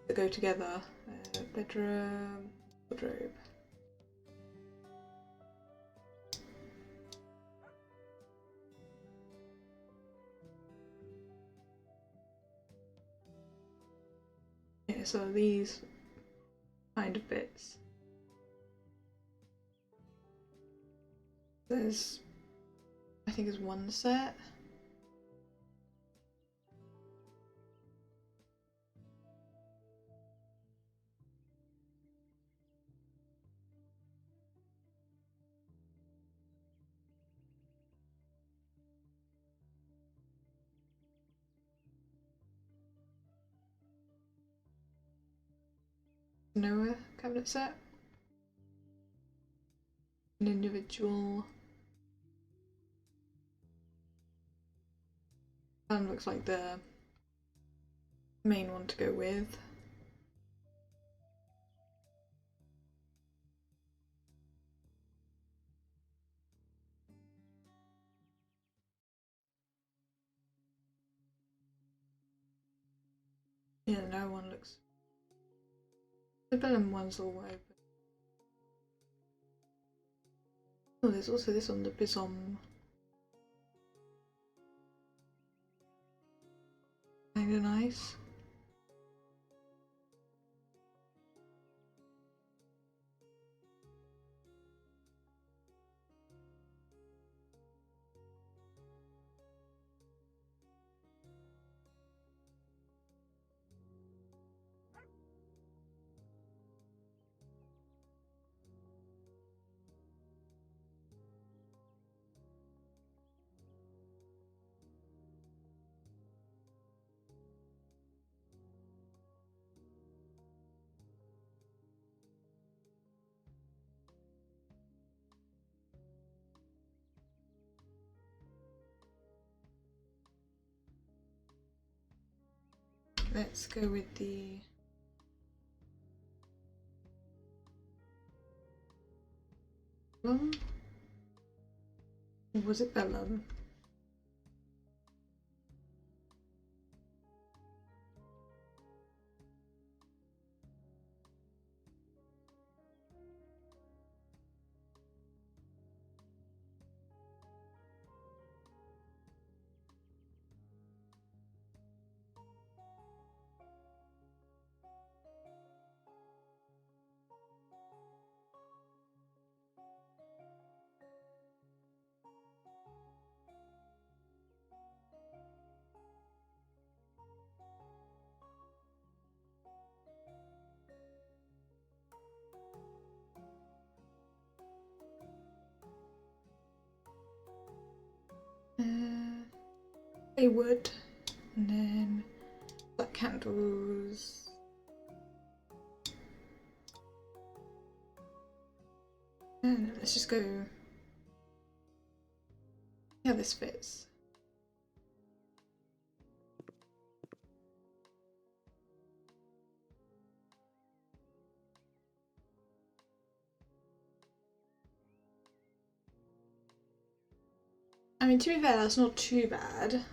That go together. Bedroom, wardrobe. Yeah, so these kind of bits. There's, I think there's one set. Noah cabinet set. An individual. And looks like the main one to go with. Yeah, no one looks. The vellum one's all open. Oh, there's also this one, the Bizom. Kinda nice. Let's go with the vellum. Or was it vellum? A wood, and then black candles. And let's just go. Yeah, this fits. I mean, to be fair, that's not too bad.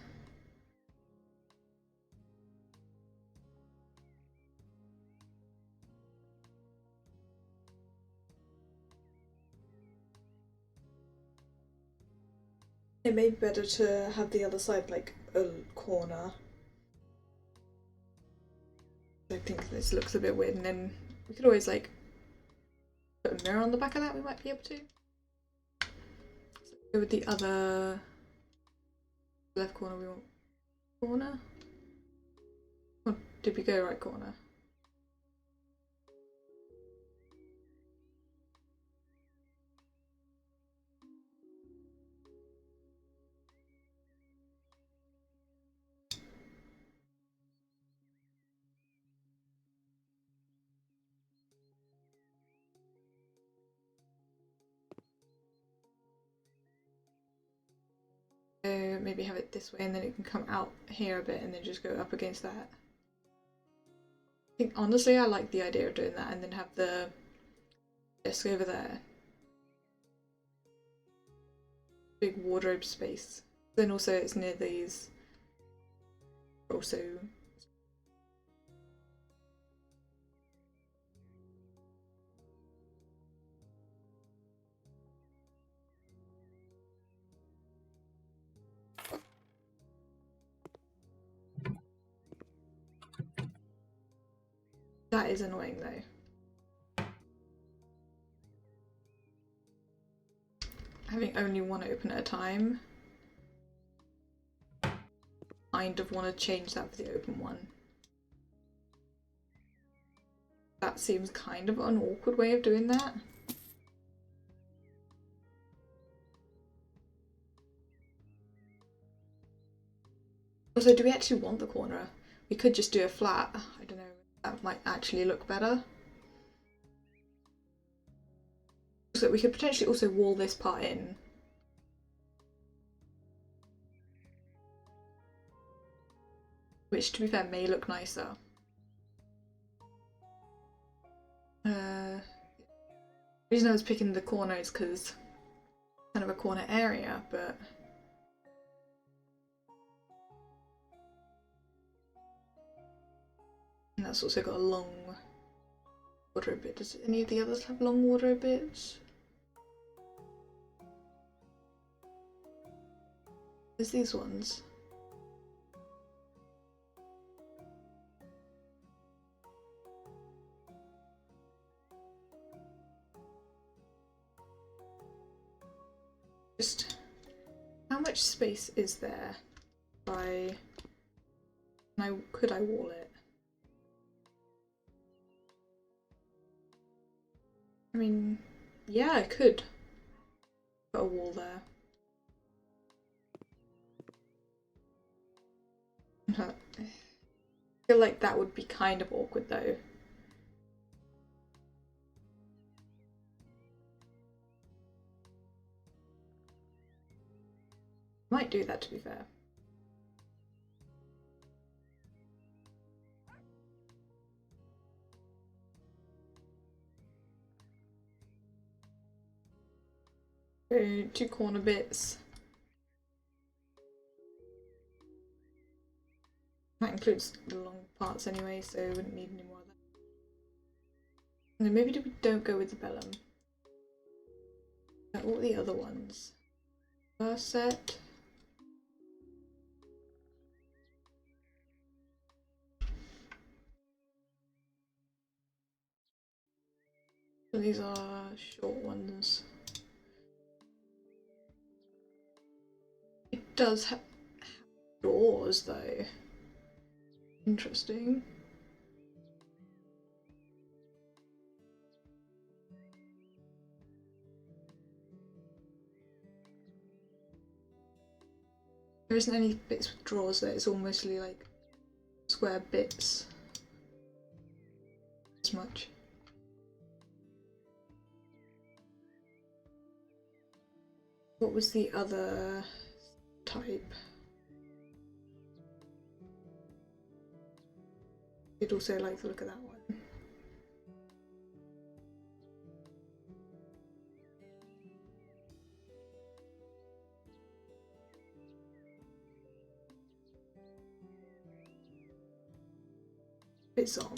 It may be better to have the other side like a corner. I think this looks a bit weird, and then we could always like put a mirror on the back of that. We might be able to. So go with the other left corner. We want corner. Or did we go right corner? So maybe have it this way, and then it can come out here a bit, and then just go up against that. I think honestly, I like the idea of doing that, and then have the desk over there. Big wardrobe space. Then also it's near these. Also. That is annoying though. Having only one open at a time. Kind of want to change that for the open one. That seems kind of an awkward way of doing that. Also, do we actually want the corner? We could just do a flat. I don't know. That might actually look better. So we could potentially also wall this part in. Which, to be fair, may look nicer. The reason I was picking the corner is because kind of a corner area, but and that's also got a long wardrobe bit. Does any of the others have long wardrobe bits? There's these ones. Just how much space is there? Could I wall it? I mean, yeah, I could put a wall there. I feel like that would be kind of awkward though. Might do that, to be fair. So, 2 corner bits. That includes the long parts anyway, so we wouldn't need any more of that. And then maybe we don't go with the vellum. What were the other ones? First set. So these are short ones. It does have doors though. Interesting. There isn't any bits with drawers there, it's almost like square bits. As much. What was the other type? I'd also like to look at that one. It's on.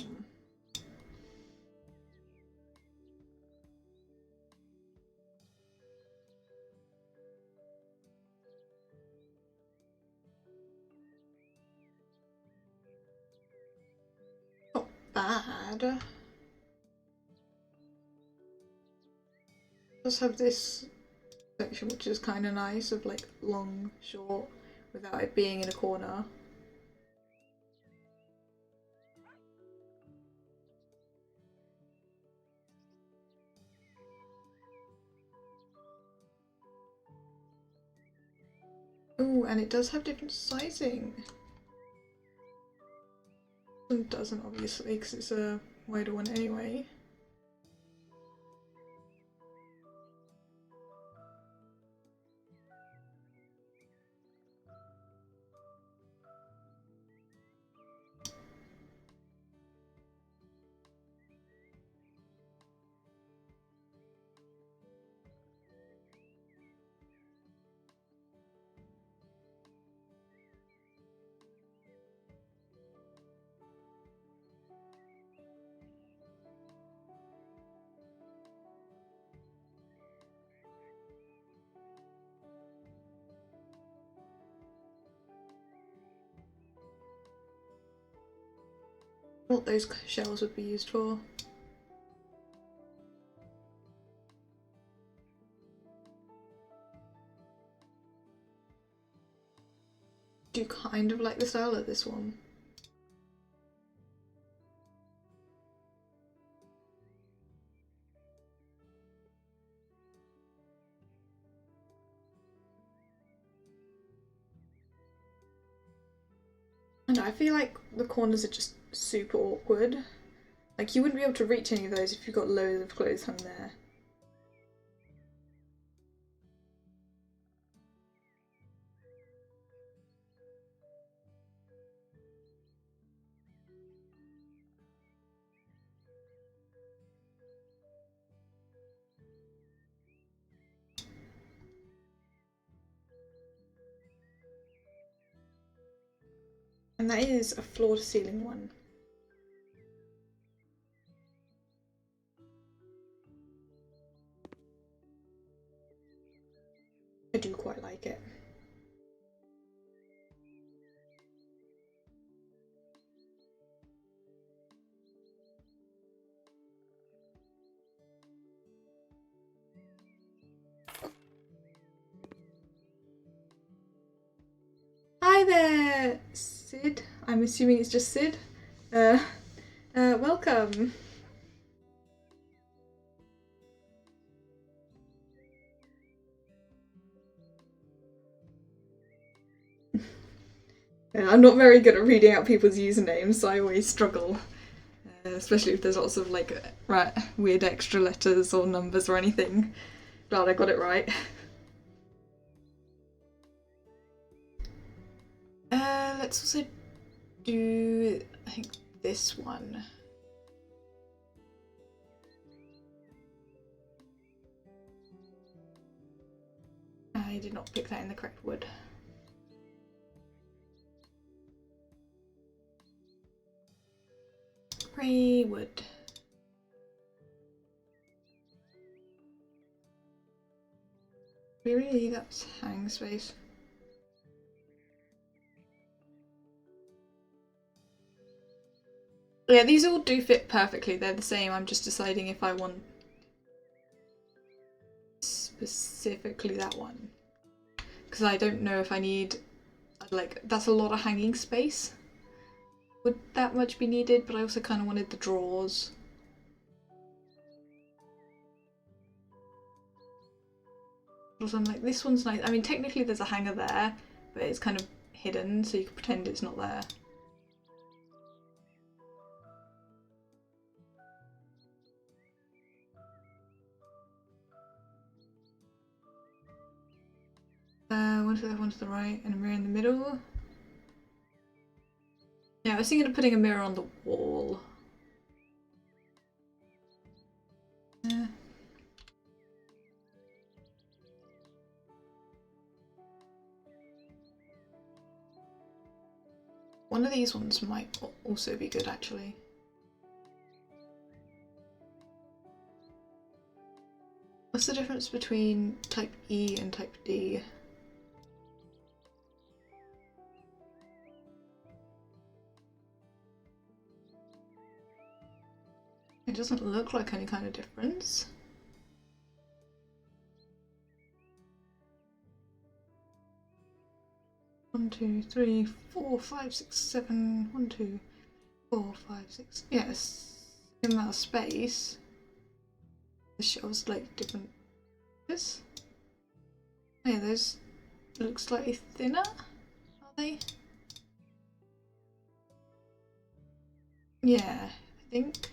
Not bad. It does have this section which is kind of nice of like long, short, without it being in a corner. Oh, and it does have different sizing. It doesn't obviously because it's a wider one anyway. What those shells would be used for. Do kind of like the style of this one. And I feel like the corners are just super awkward. Like you wouldn't be able to reach any of those if you've got loads of clothes hung there. And that is a floor-to-ceiling one. I do quite like it. Hi there, Sid. I'm assuming it's just Sid. Welcome. I'm not very good at reading out people's usernames, so I always struggle. Especially if there's lots of like weird extra letters or numbers or anything. Glad I got it right. Let's also do, I think, this one. I did not pick that in the correct wood. Grey wood. We really need that hang space. Yeah, these all do fit perfectly. They're the same. I'm just deciding if I want specifically that one. Because I don't know if I need, like, that's a lot of hanging space. Would that much be needed? But I also kind of wanted the drawers. Also, I'm like, this one's nice. I mean, technically there's a hanger there, but it's kind of hidden, so you can pretend it's not there. One to the left, one to the right, and a mirror in the middle. Yeah, I was thinking of putting a mirror on the wall. One of these ones might also be good, actually. What's the difference between type E and type D? It doesn't look like any kind of difference. One, two, three, four, five, six, seven. 1, 2, 4, 5, 6. Yes, the amount of space. The shelves like different. This. Oh yeah, those look slightly thinner. Are they? Yeah, I think.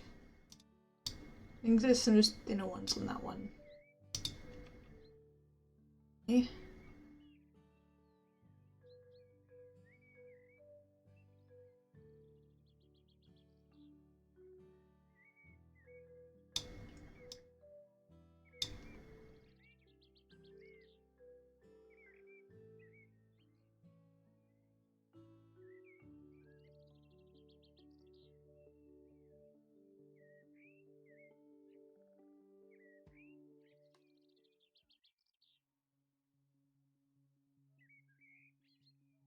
I think there's some just thinner ones on that one. Okay.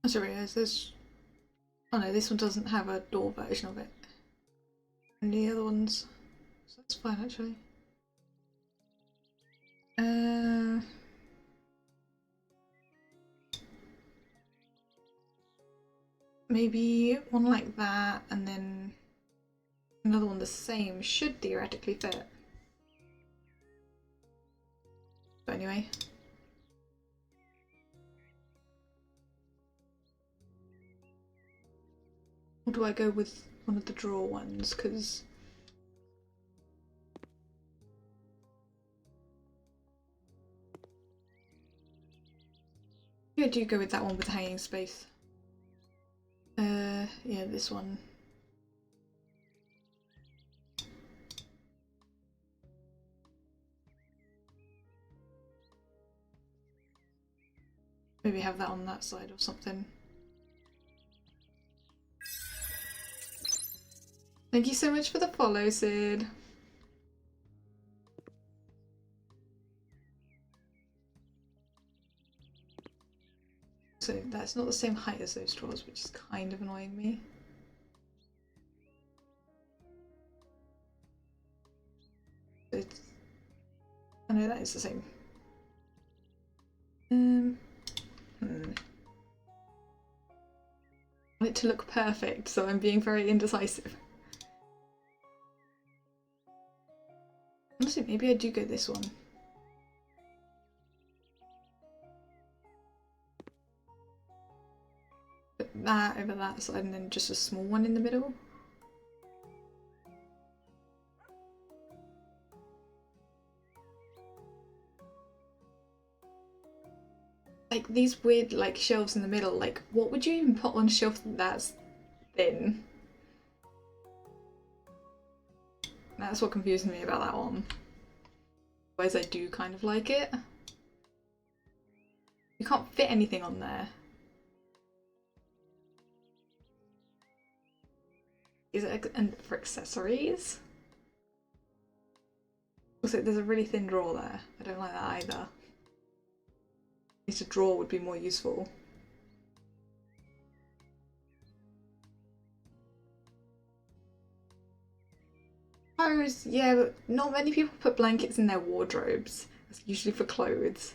Oh, sorry, there's. Oh no, this one doesn't have a door version of it. And the other ones. So that's fine actually. Maybe one like that and then another one the same should theoretically fit. But anyway. Or do I go with one of the drawer ones? Because yeah, I do go with that one with the hanging space. Yeah, this one. Maybe have that on that side or something. Thank you so much for the follow, Sid. So that's not the same height as those straws, which is kind of annoying me. I know that is the same. I want it to look perfect, so I'm being very indecisive. Honestly, maybe I do go this one. Put that over that side and then just a small one in the middle. Like these weird like shelves in the middle, like what would you even put on a shelf that's thin? That's what confused me about that one. Otherwise I do kind of like it. You can't fit anything on there. Is it for accessories? Also, there's a really thin drawer there. I don't like that either. At least a drawer would be more useful. Yeah, but not many people put blankets in their wardrobes. It's usually for clothes.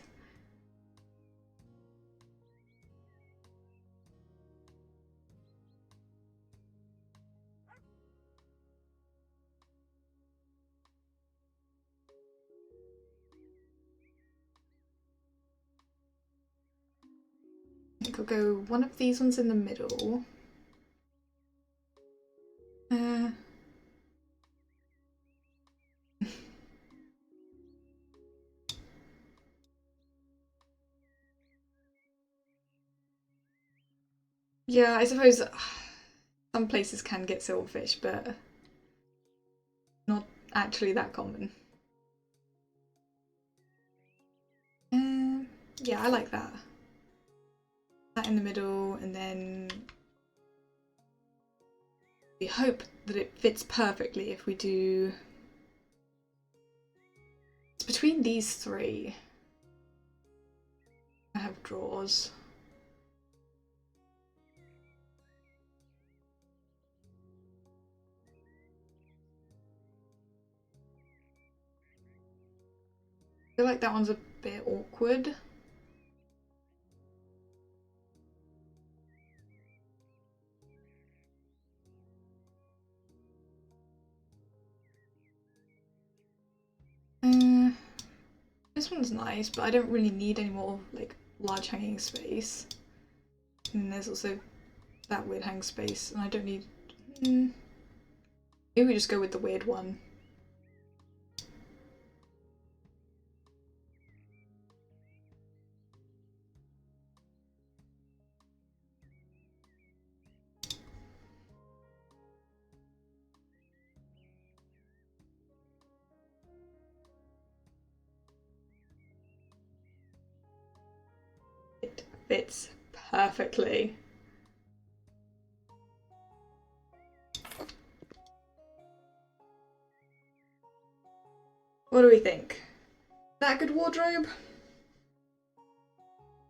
I think I'll go one of these ones in the middle. Yeah, I suppose some places can get silverfish, but not actually that common. Yeah, I like that. That in the middle, and then we hope that it fits perfectly if we do. It's between these three. I have drawers. I feel like that one's a bit awkward. This one's nice, but I don't really need any more like large hanging space. And then there's also that weird hang space, and I don't need. Maybe we just go with the weird one. It fits perfectly. What do we think? That good wardrobe?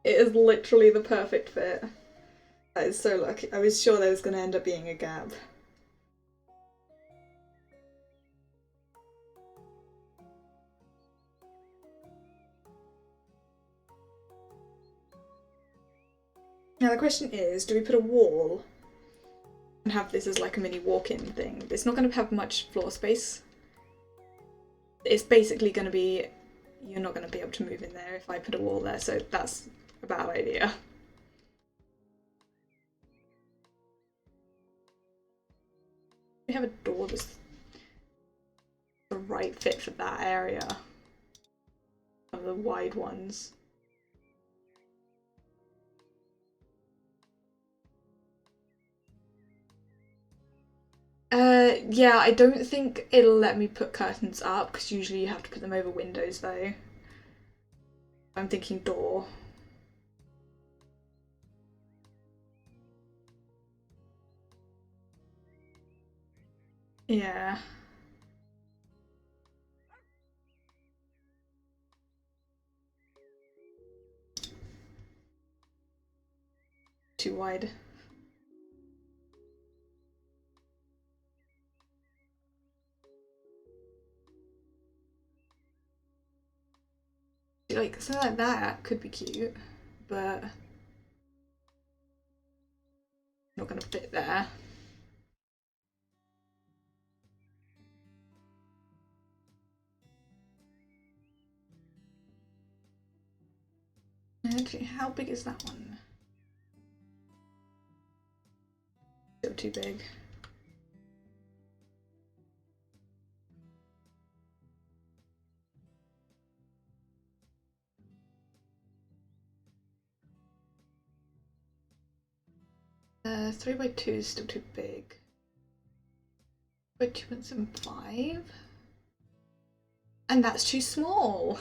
It is literally the perfect fit. That is so lucky. I was sure there was going to end up being a gap. Now the question is, do we put a wall and have this as like a mini walk-in thing? It's not going to have much floor space. It's basically going to be, you're not going to be able to move in there if I put a wall there, so that's a bad idea. We have a door that's the right fit for that area. One of the wide ones. Yeah, I don't think it'll let me put curtains up because usually you have to put them over windows though. I'm thinking door. Yeah. Too wide. Like, something like that could be cute, but not gonna fit there. Actually, how big is that one? Still too big. Uh, 3x2 is still too big. But 2.75? And that's too small!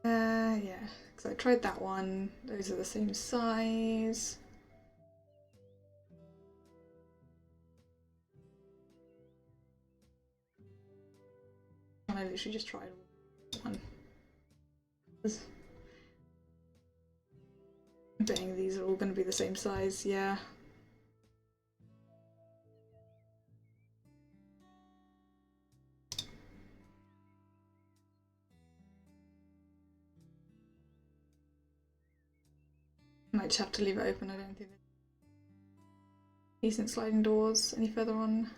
Yeah, because I tried that one. Those are the same size. And I literally just tried one. I'm betting these are all going to be the same size, yeah. Might just have to leave it open. I don't think there's decent sliding doors any further on.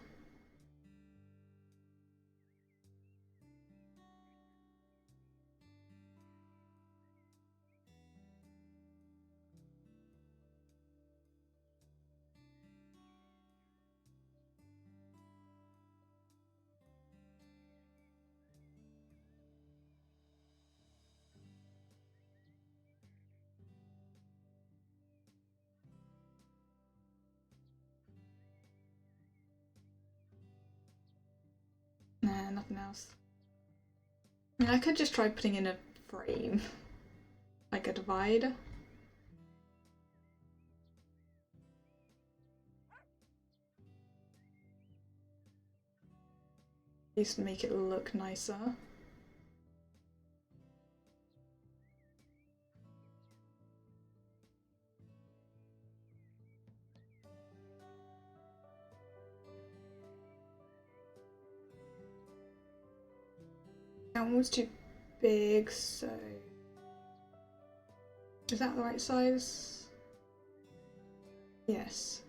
Nah, nothing else. I mean, I could just try putting in a frame, like a divide. At least make it look nicer. That one was too big, so is that the right size? Yes.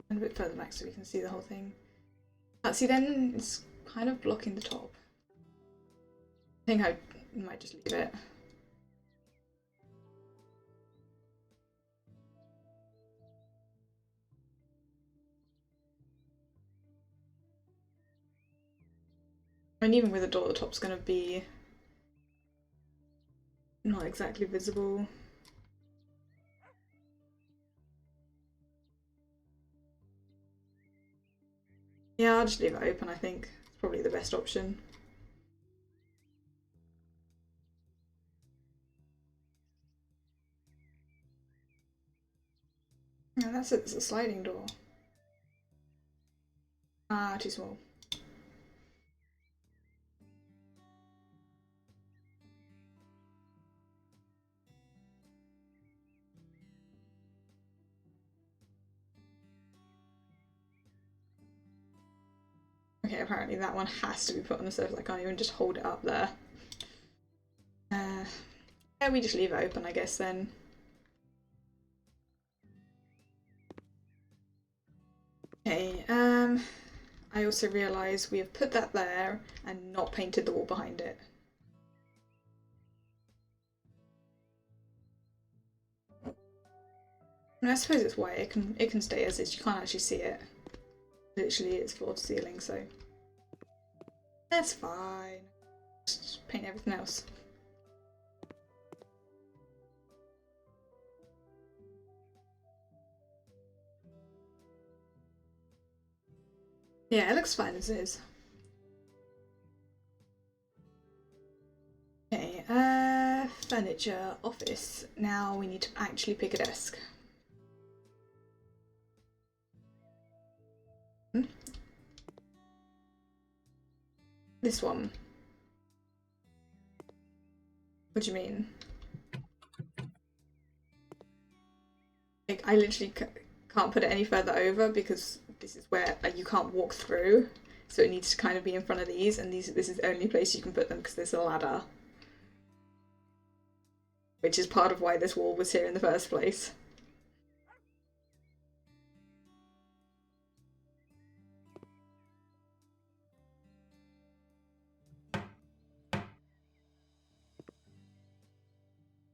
And a bit further back so we can see the whole thing. See, then it's kind of blocking the top. I think I might just leave it. And even with a door, the top's going to be not exactly visible. Yeah, I'll just leave it open, I think. It's probably the best option. Yeah, that's it, it's a sliding door. Ah, too small. Okay, apparently that one has to be put on the surface. I can't even just hold it up there. Yeah, we just leave it open, I guess, then. Okay, I also realise we have put that there and not painted the wall behind it. And I suppose it's white, it can stay as is, you can't actually see it. Literally it's floor to ceiling, so that's fine. Just paint everything else. Yeah, it looks fine as is. Okay, furniture, office. Now we need to actually pick a desk. This one. What do you mean? Like, I literally can't put it any further over because this is where you can't walk through. So it needs to kind of be in front of these, and this is the only place you can put them because there's a ladder. Which is part of why this wall was here in the first place.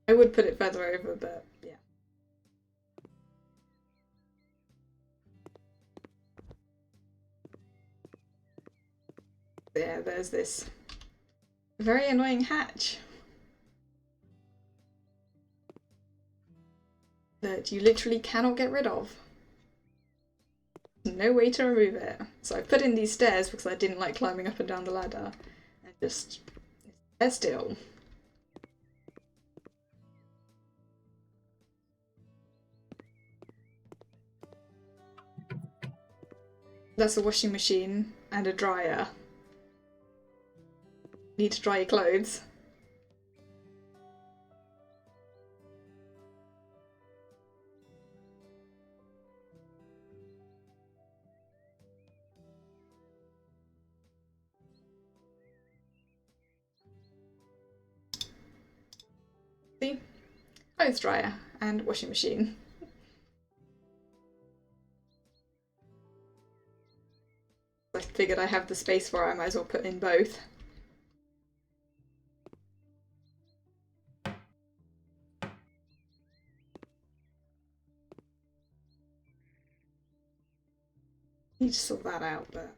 I would put it further over, but yeah. Yeah, there's this very annoying hatch that you literally cannot get rid of. No way to remove it. So I put in these stairs because I didn't like climbing up and down the ladder. And just, they're still. That's a washing machine and a dryer. Need to dry your clothes. See? Clothes dryer and washing machine. I figured I have the space for it, I might as well put in both. Need to sort that out, but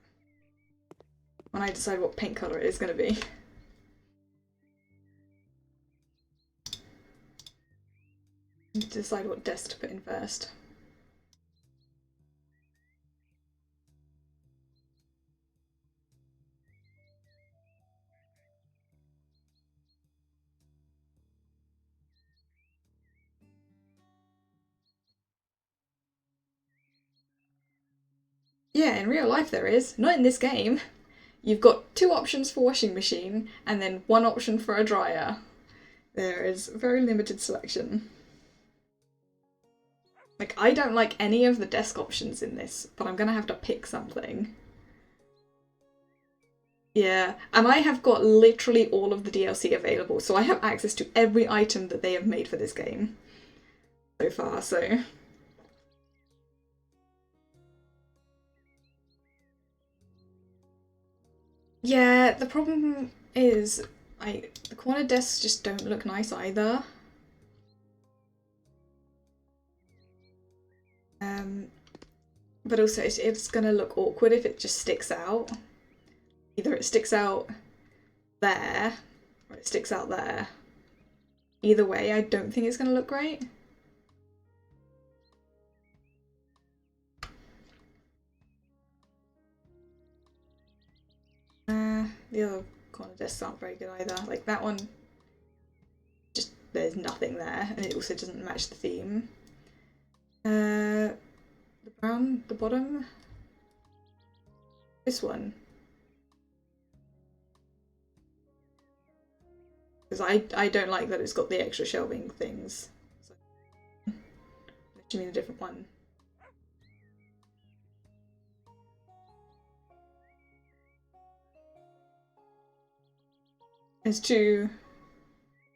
when I decide what paint colour it is going to be. Need to decide what desk to put in first. Yeah, in real life there is. Not in this game. You've got 2 options for washing machine and then 1 option for a dryer. There is very limited selection. Like, I don't like any of the desk options in this, but I'm gonna have to pick something. Yeah, and I have got literally all of the DLC available, so I have access to every item that they have made for this game so far, so... Yeah, the problem is the corner desks just don't look nice either. But also it's gonna look awkward if it just sticks out. Either it sticks out there or it sticks out there. Either way, I don't think it's gonna look great. The other corner desks aren't very good either. Like that one, just there's nothing there, and it also doesn't match the theme. The brown, the bottom. This one. Because I don't like that it's got the extra shelving things. So, do you mean a different one? There's 2.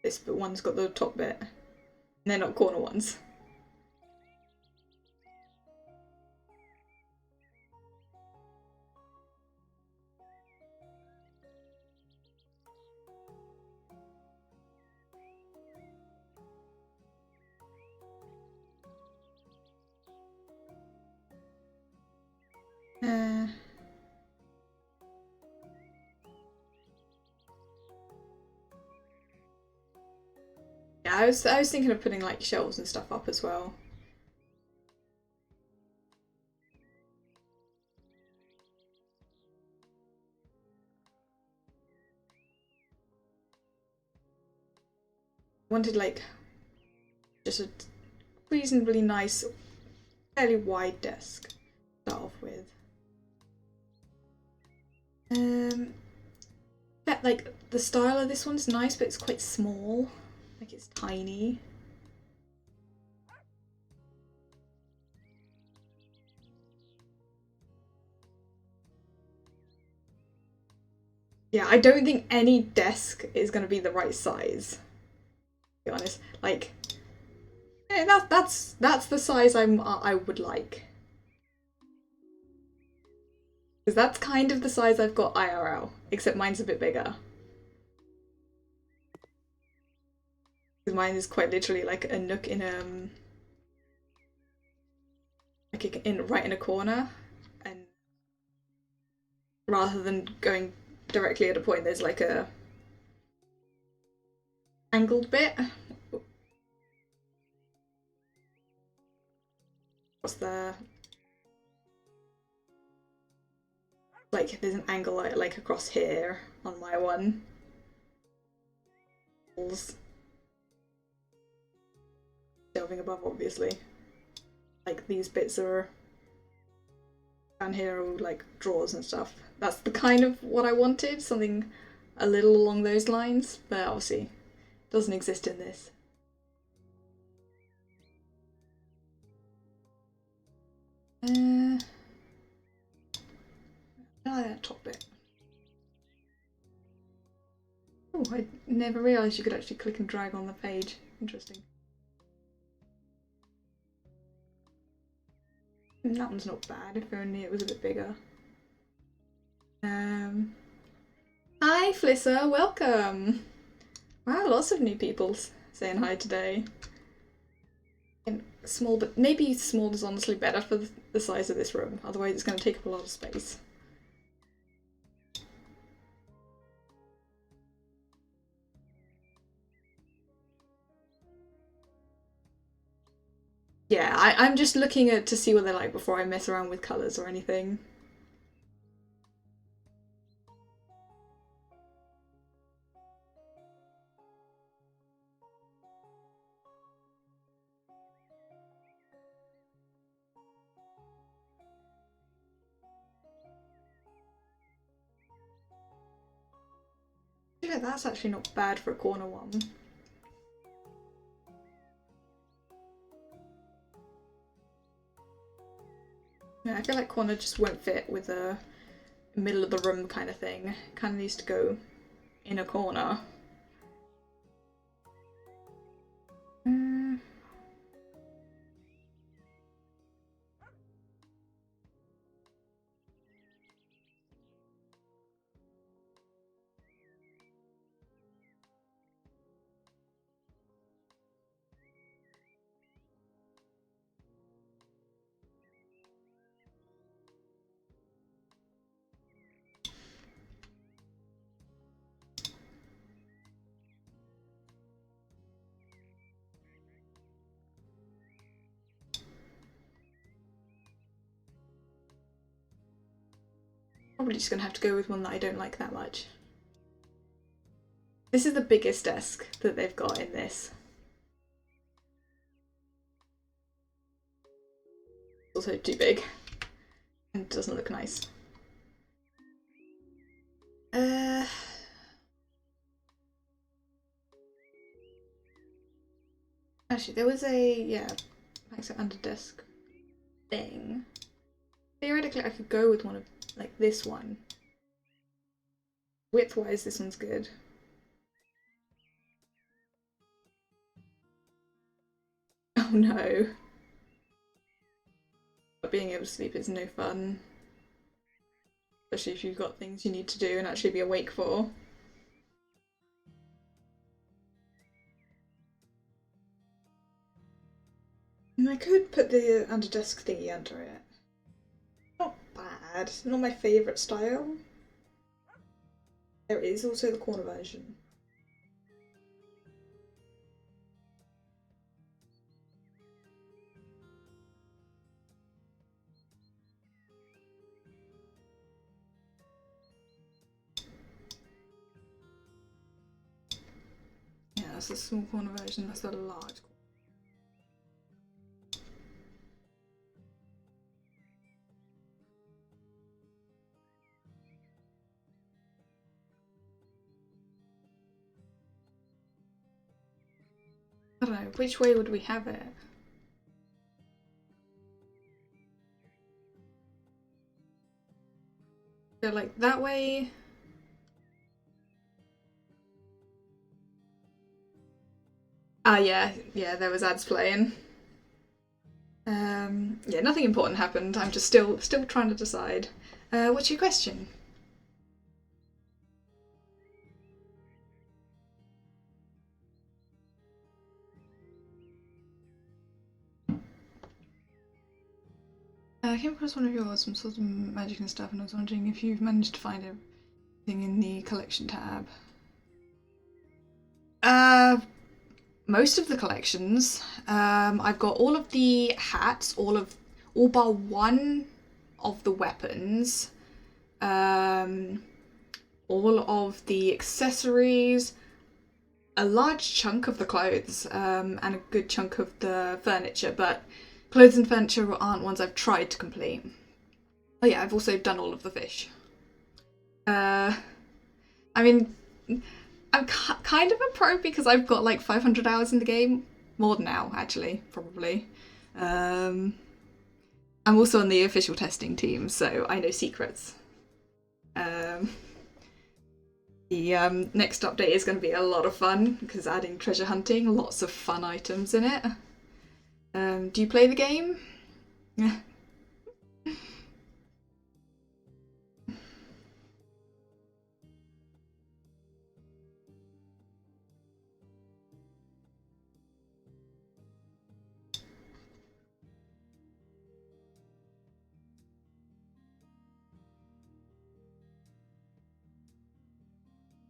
This, but one's got the top bit. And they're not corner ones. Yeah, I was thinking of putting like shelves and stuff up as well. wanted like just a reasonably nice, fairly wide desk to start off with. But like the style of this one's nice, but it's quite small. Like it's tiny. Yeah, I don't think any desk is going to be the right size. To be honest, like, yeah, that's the size I would like. Because that's kind of the size I've got IRL, except mine's a bit bigger. Because mine is quite literally like a nook in like right in a corner, and rather than going directly at a point, there's like a angled bit. What's there? Like there's an angle like across here on my one. Delving above, obviously. Like these bits are down here are like drawers and stuff. That's the kind of what I wanted, something a little along those lines, but obviously doesn't exist in this. That top bit. Oh, I never realised you could actually click and drag on the page. Interesting. That one's not bad, if only it was a bit bigger. Hi Flissa, welcome! Wow, lots of new people saying hi today. And small, but maybe small is honestly better for the size of this room, otherwise it's going to take up a lot of space. Yeah, I'm just looking at to see what they're like before I mess around with colours or anything. Yeah, that's actually not bad for a corner one. Yeah, I feel like corner just won't fit with a middle of the room kind of thing. Kind of needs to go in a corner. Probably just gonna have to go with one that I don't like that much. This is the biggest desk that they've got in this. Also too big and doesn't look nice. Actually, there was a like an under desk thing. Theoretically, I could go with one of like this one. Width-wise, this one's good. Oh no. But being able to sleep is no fun. Especially if you've got things you need to do and actually be awake for. And I could put the under desk thingy under it. Not bad. Not my favourite style. There is also the corner version. Yeah, that's a small corner version, that's a large corner. I don't know, which way would we have it? Go like that way. Ah, yeah, there was ads playing. Yeah, nothing important happened. I'm just still trying to decide. What's your question? I came across one of yours, some sort of magic and stuff, and I was wondering if you've managed to find everything in the collection tab. Most of the collections. I've got all of the hats, all bar one of the weapons, all of the accessories, a large chunk of the clothes, and a good chunk of the furniture, but clothes and furniture aren't ones I've tried to complete. Oh yeah, I've also done all of the fish. I mean, I'm kind of a pro because I've got like 500 hours in the game. More than now, actually, probably. I'm also on the official testing team, so I know secrets. The next update is going to be a lot of fun because adding treasure hunting, lots of fun items in it. Do you play the game?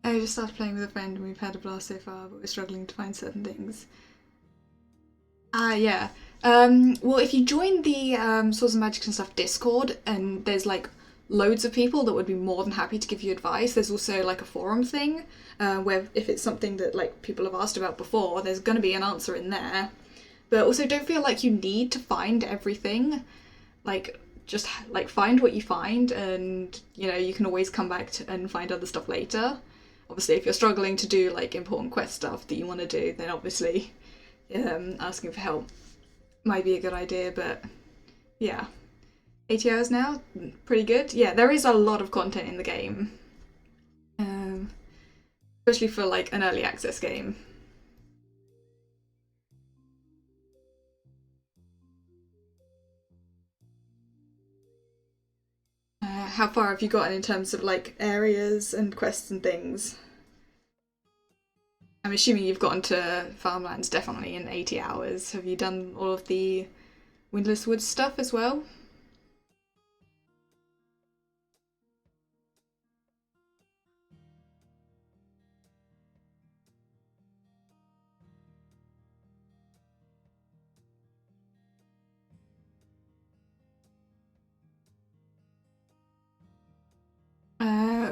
I just started playing with a friend and we've had a blast so far, but we're struggling to find certain things. Ah, yeah. Well, if you join the Swords and Magic and Stuff Discord, and there's like loads of people that would be more than happy to give you advice. There's also like a forum thing where if it's something that like people have asked about before, there's going to be an answer in there. But also don't feel like you need to find everything. Like just like find what you find, and you know you can always come back and find other stuff later. Obviously, if you're struggling to do like important quest stuff that you want to do, then obviously asking for help might be a good idea. But yeah, 80 hours now, pretty good. Yeah, there is a lot of content in the game, especially for like an early access game. How far have you gotten in terms of like areas and quests and things? I'm assuming you've gotten to Farmlands definitely in 80 hours. Have you done all of the Windless Woods stuff as well?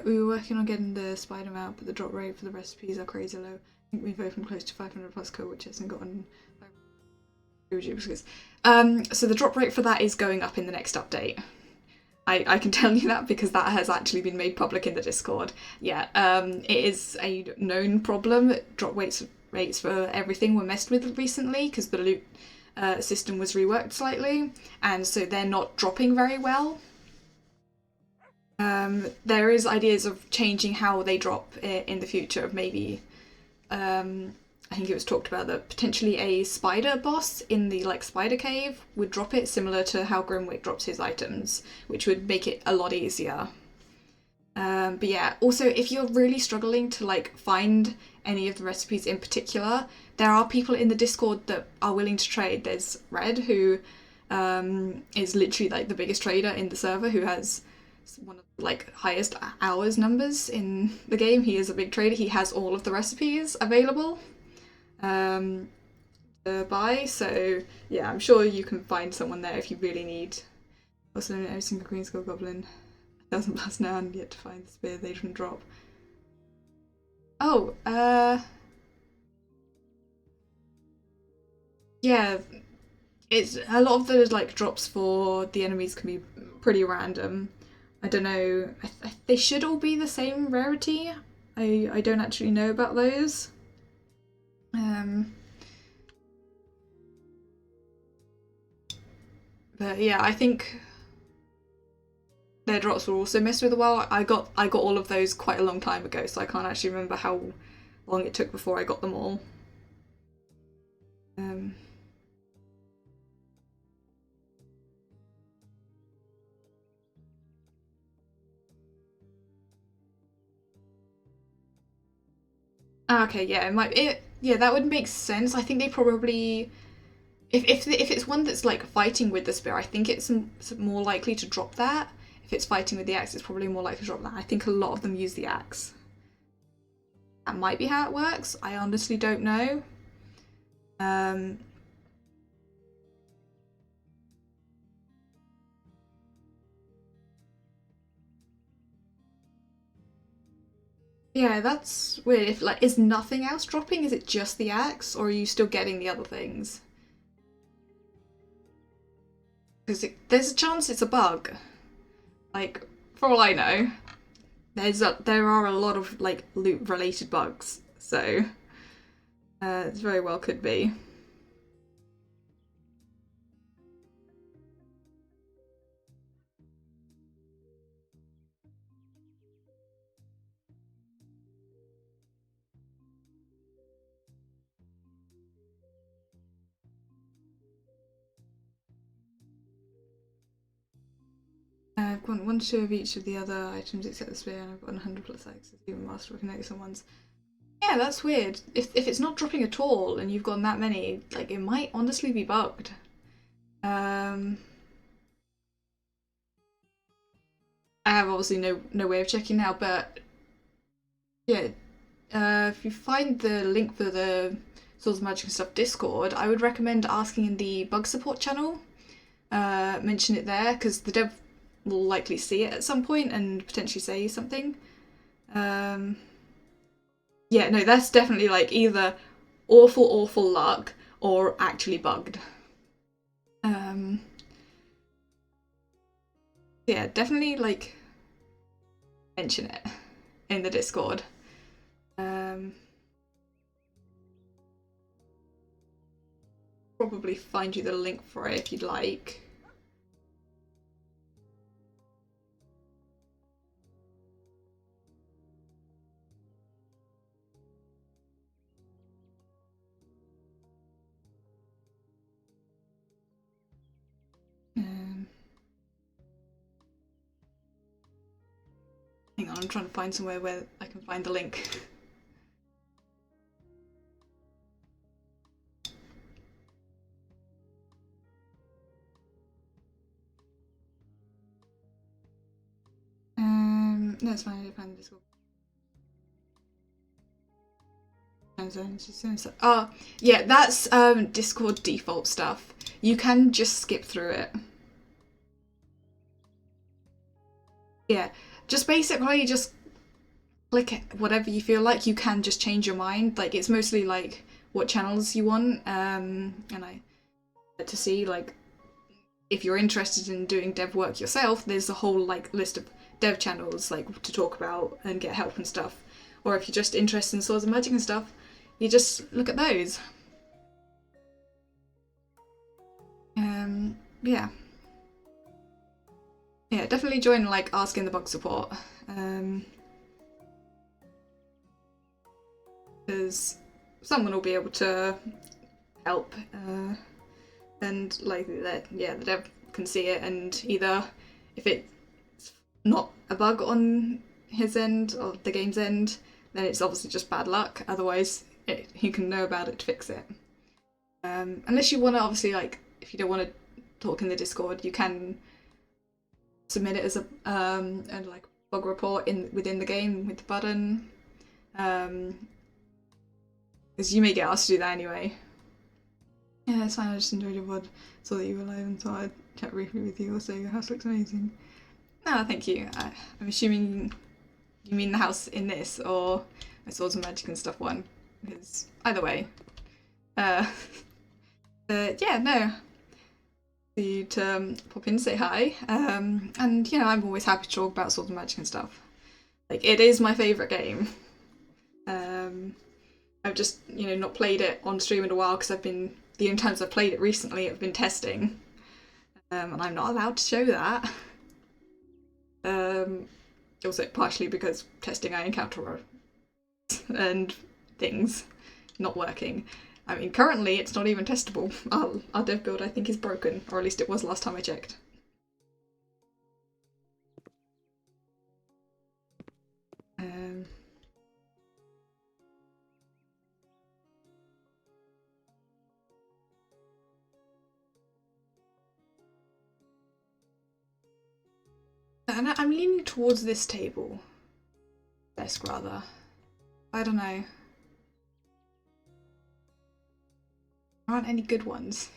We were working on getting the spider mount, but the drop rate for the recipes are crazy low. I think we've opened close to 500 plus co-watches and gotten duplicates. So the drop rate for that is going up in the next update. I can tell you that because that has actually been made public in the Discord. Yeah, it is a known problem. Drop rates for everything were messed with recently because the loot system was reworked slightly, and so they're not dropping very well. There is ideas of changing how they drop in the future, of maybe I think it was talked about that potentially a spider boss in the like spider cave would drop it similar to how Grimwick drops his items, which would make it a lot easier. But yeah, also if you're really struggling to like find any of the recipes in particular, there are people in the Discord that are willing to trade. There's Red, who is literally like the biggest trader in the server, who has one of the like highest hours numbers in the game. He is a big trader. He has all of the recipes available to buy. So yeah, I'm sure you can find someone there if you really need. Also, every single Queen Skull Goblin, 1,000 plus now, and yet to find the spear they didn't drop. Oh, yeah, it's a lot of the like drops for the enemies can be pretty random. I don't know. They should all be the same rarity. I don't actually know about those. Um, but yeah, I think their drops were also messed with a while. I got all of those quite a long time ago, so I can't actually remember how long it took before I got them all. Um, okay, yeah, it might. Yeah, that would make sense. I think they probably, if it's one that's like fighting with the spear, I think it's more likely to drop that. If it's fighting with the axe, it's probably more likely to drop that. I think a lot of them use the axe. That might be how it works. I honestly don't know. Um, yeah, that's weird. If like, is nothing else dropping? Is it just the axe, or are you still getting the other things? Because there's a chance it's a bug. Like, for all I know, there are a lot of like loot related bugs, so it very well could be. I've got 1 2 of each of the other items except the spear, and I've got 100 plus X. Even master we can notice some ones. Yeah, that's weird. If it's not dropping at all and you've gotten that many, like it might honestly be bugged. I have obviously no way of checking now, but yeah, if you find the link for the Swords of Magic and Stuff Discord, I would recommend asking in the bug support channel. Mention it there because the dev will likely see it at some point and potentially say something. Yeah, no, that's definitely like either awful luck or actually bugged. Yeah, definitely like mention it in the Discord. Probably find you the link for it if you'd like. Hang on, I'm trying to find somewhere where I can find the link. No, it's fine. I find the Discord. Oh, yeah, that's Discord default stuff. You can just skip through it. Yeah, just basically just click whatever you feel like. You can just change your mind. Like it's mostly like what channels you want, and I to see like if you're interested in doing dev work yourself. There's a whole like list of dev channels like to talk about and get help and stuff. Or if you're just interested in Swords of Magic and stuff, you just look at those. Yeah. Yeah, definitely join like asking the bug support. Because someone will be able to help. And like that, yeah, the dev can see it, and either if it's not a bug on his end or the game's end, then it's obviously just bad luck. Otherwise, he can know about it to fix it. Unless you want to, obviously, like if you don't want to talk in the Discord, you can submit it as a like bug report within the game with the button. Because you may get asked to do that anyway. Yeah, it's fine. I just enjoyed your VOD. Saw that you were live and thought I'd chat briefly with you. Also, your house looks amazing. No, thank you. I'm assuming you mean the house in this or my Swords and Magic and Stuff one. Because either way, Yeah, no. You to pop in, say hi, and you know I'm always happy to talk about Swords and Magic and stuff. Like it is my favourite game. I've just not played it on stream in a while because the only times I've played it recently I've been testing, and I'm not allowed to show that. Also partially because testing I encounter and things not working. I mean, currently it's not even testable. Our dev build I think is broken, or at least it was last time I checked. And I'm leaning towards this table. Desk, rather. I don't know. There aren't any good ones.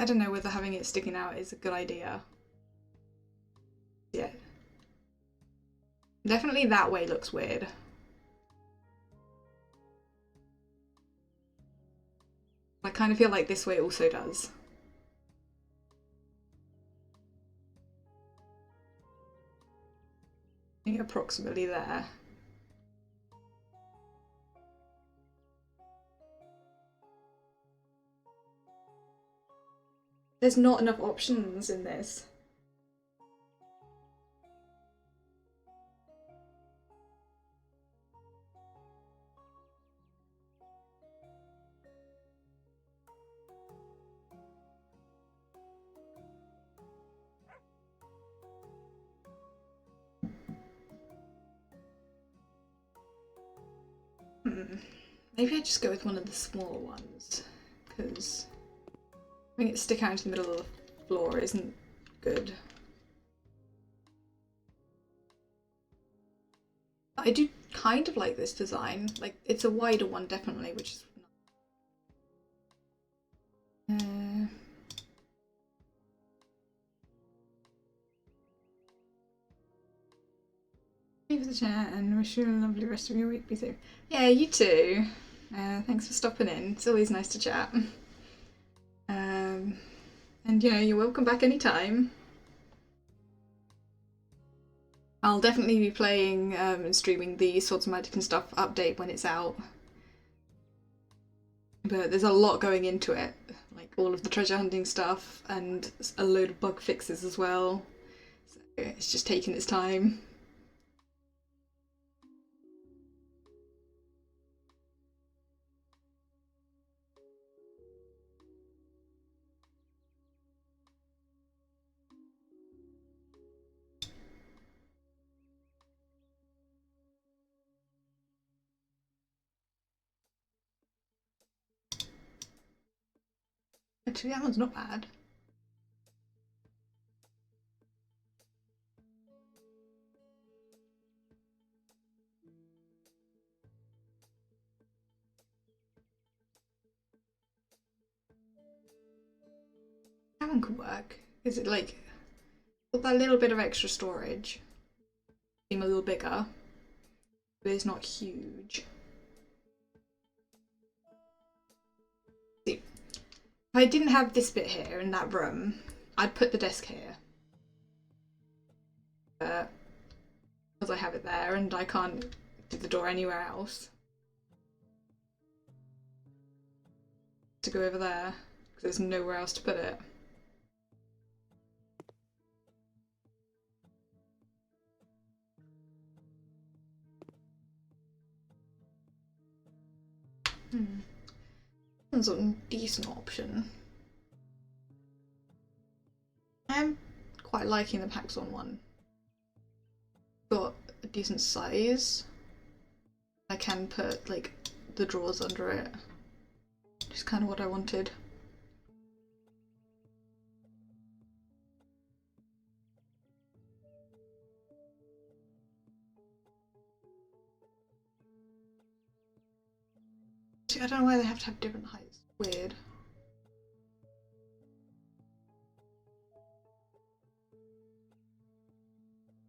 I don't know whether having it sticking out is a good idea. Yeah. Definitely that way looks weird. I kind of feel like this way also does. I think approximately there. There's not enough options in this. Maybe I just go with one of the smaller ones, because having it stick out into the middle of the floor isn't good. I do kind of like this design. Like, it's a wider one, definitely, which is Thank you for the chat and wish you a lovely rest of your week, be safe. Yeah, you too. Thanks for stopping in. It's always nice to chat. And you're welcome back anytime. I'll definitely be playing and streaming the Swords and Magic and stuff update when it's out. But there's a lot going into it, like all of the treasure hunting stuff and a load of bug fixes as well. So it's just taking its time. Actually, that one's not bad. That one could work. Is it like got that little bit of extra storage? Seem a little bigger, but it's not huge. See, if I didn't have this bit here in that room, I'd put the desk here. But because I have it there and I can't do the door anywhere else, to go over there because there's nowhere else to put it. That's a decent option. I'm quite liking the Paxson one. Got a decent size. I can put like the drawers under it. Which is kind of what I wanted. See, I don't know why they have to have different heights. Weird.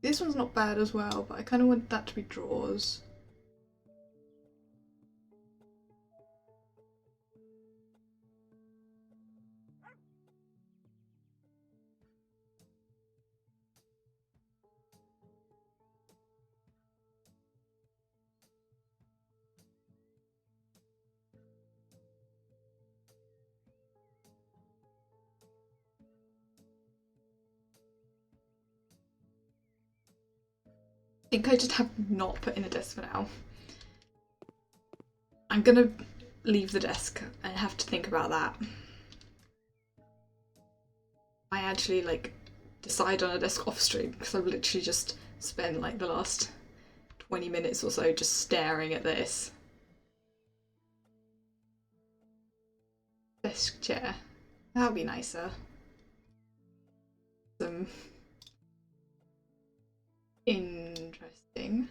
This one's not bad as well, but I kind of want that to be drawers. I think I just have not put in a desk for now. I'm gonna leave the desk. I have to think about that. I actually like decide on a desk off stream because I've literally just spent like the last 20 minutes or so just staring at this. Desk chair. That would be nicer. Some interesting.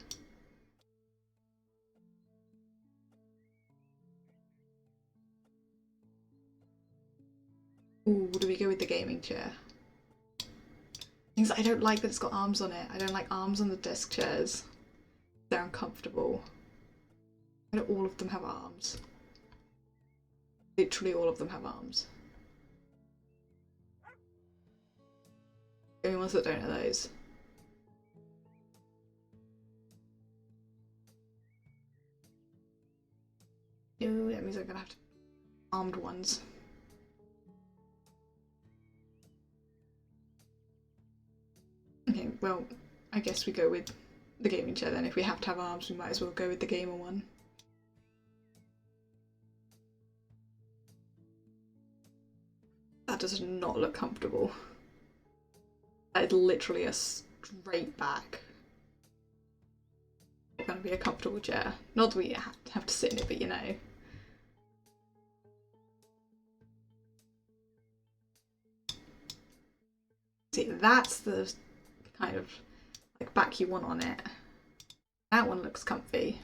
Ooh, do we go with the gaming chair? Things I don't like that it's got arms on it. I don't like arms on the desk chairs. They're uncomfortable. Why do all of them have arms? Literally all of them have arms. The only ones that don't are those. No, that means I'm gonna have to armed ones. Okay, well, I guess we go with the gaming chair then. If we have to have arms, we might as well go with the gamer one. That does not look comfortable. That is literally a straight back. It's gonna be a comfortable chair. Not that we have to sit in it, but you know. See, that's the kind of like back you want on it. That one looks comfy.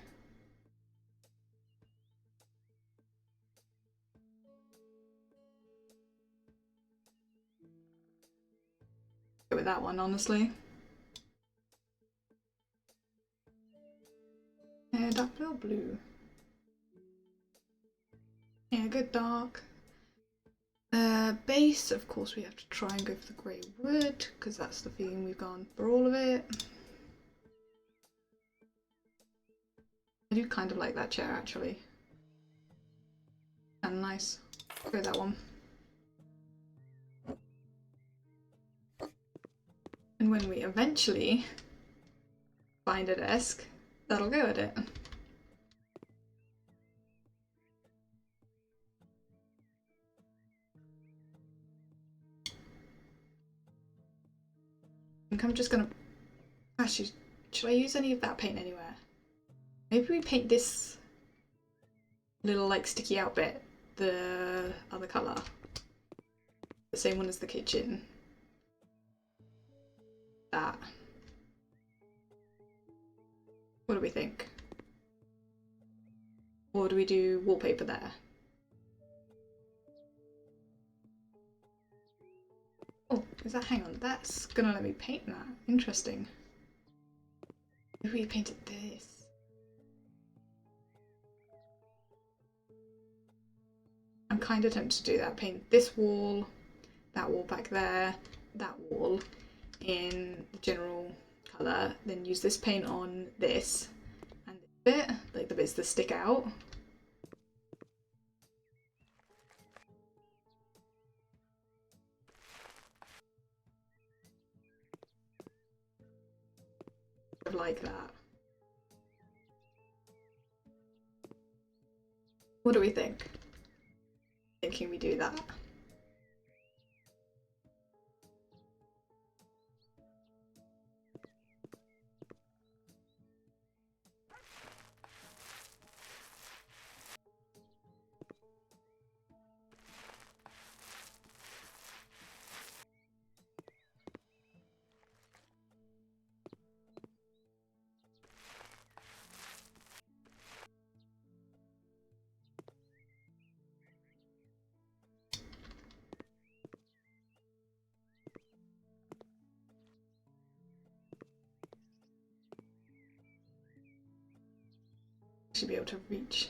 Go with that one, honestly. Dark blue or blue? Yeah, good dark. Base, of course we have to try and go for the grey wood, because that's the theme we've gone for all of it. I do kind of like that chair, actually. And nice. Go with that one. And when we eventually find a desk, that'll go at it. I think I'm just gonna... Actually, should I use any of that paint anywhere? Maybe we paint this little like sticky out bit the other colour. The same one as the kitchen. That. What do we think? Or do we do wallpaper there? Oh, is that, hang on, that's gonna let me paint that. Interesting. Maybe we painted this. I'm kind of tempted to do that. Paint this wall, that wall back there, that wall in the general colour, then use this paint on this and this bit, like the bits that stick out. Like that. What do we think? Thinking we do that. Should be able to reach.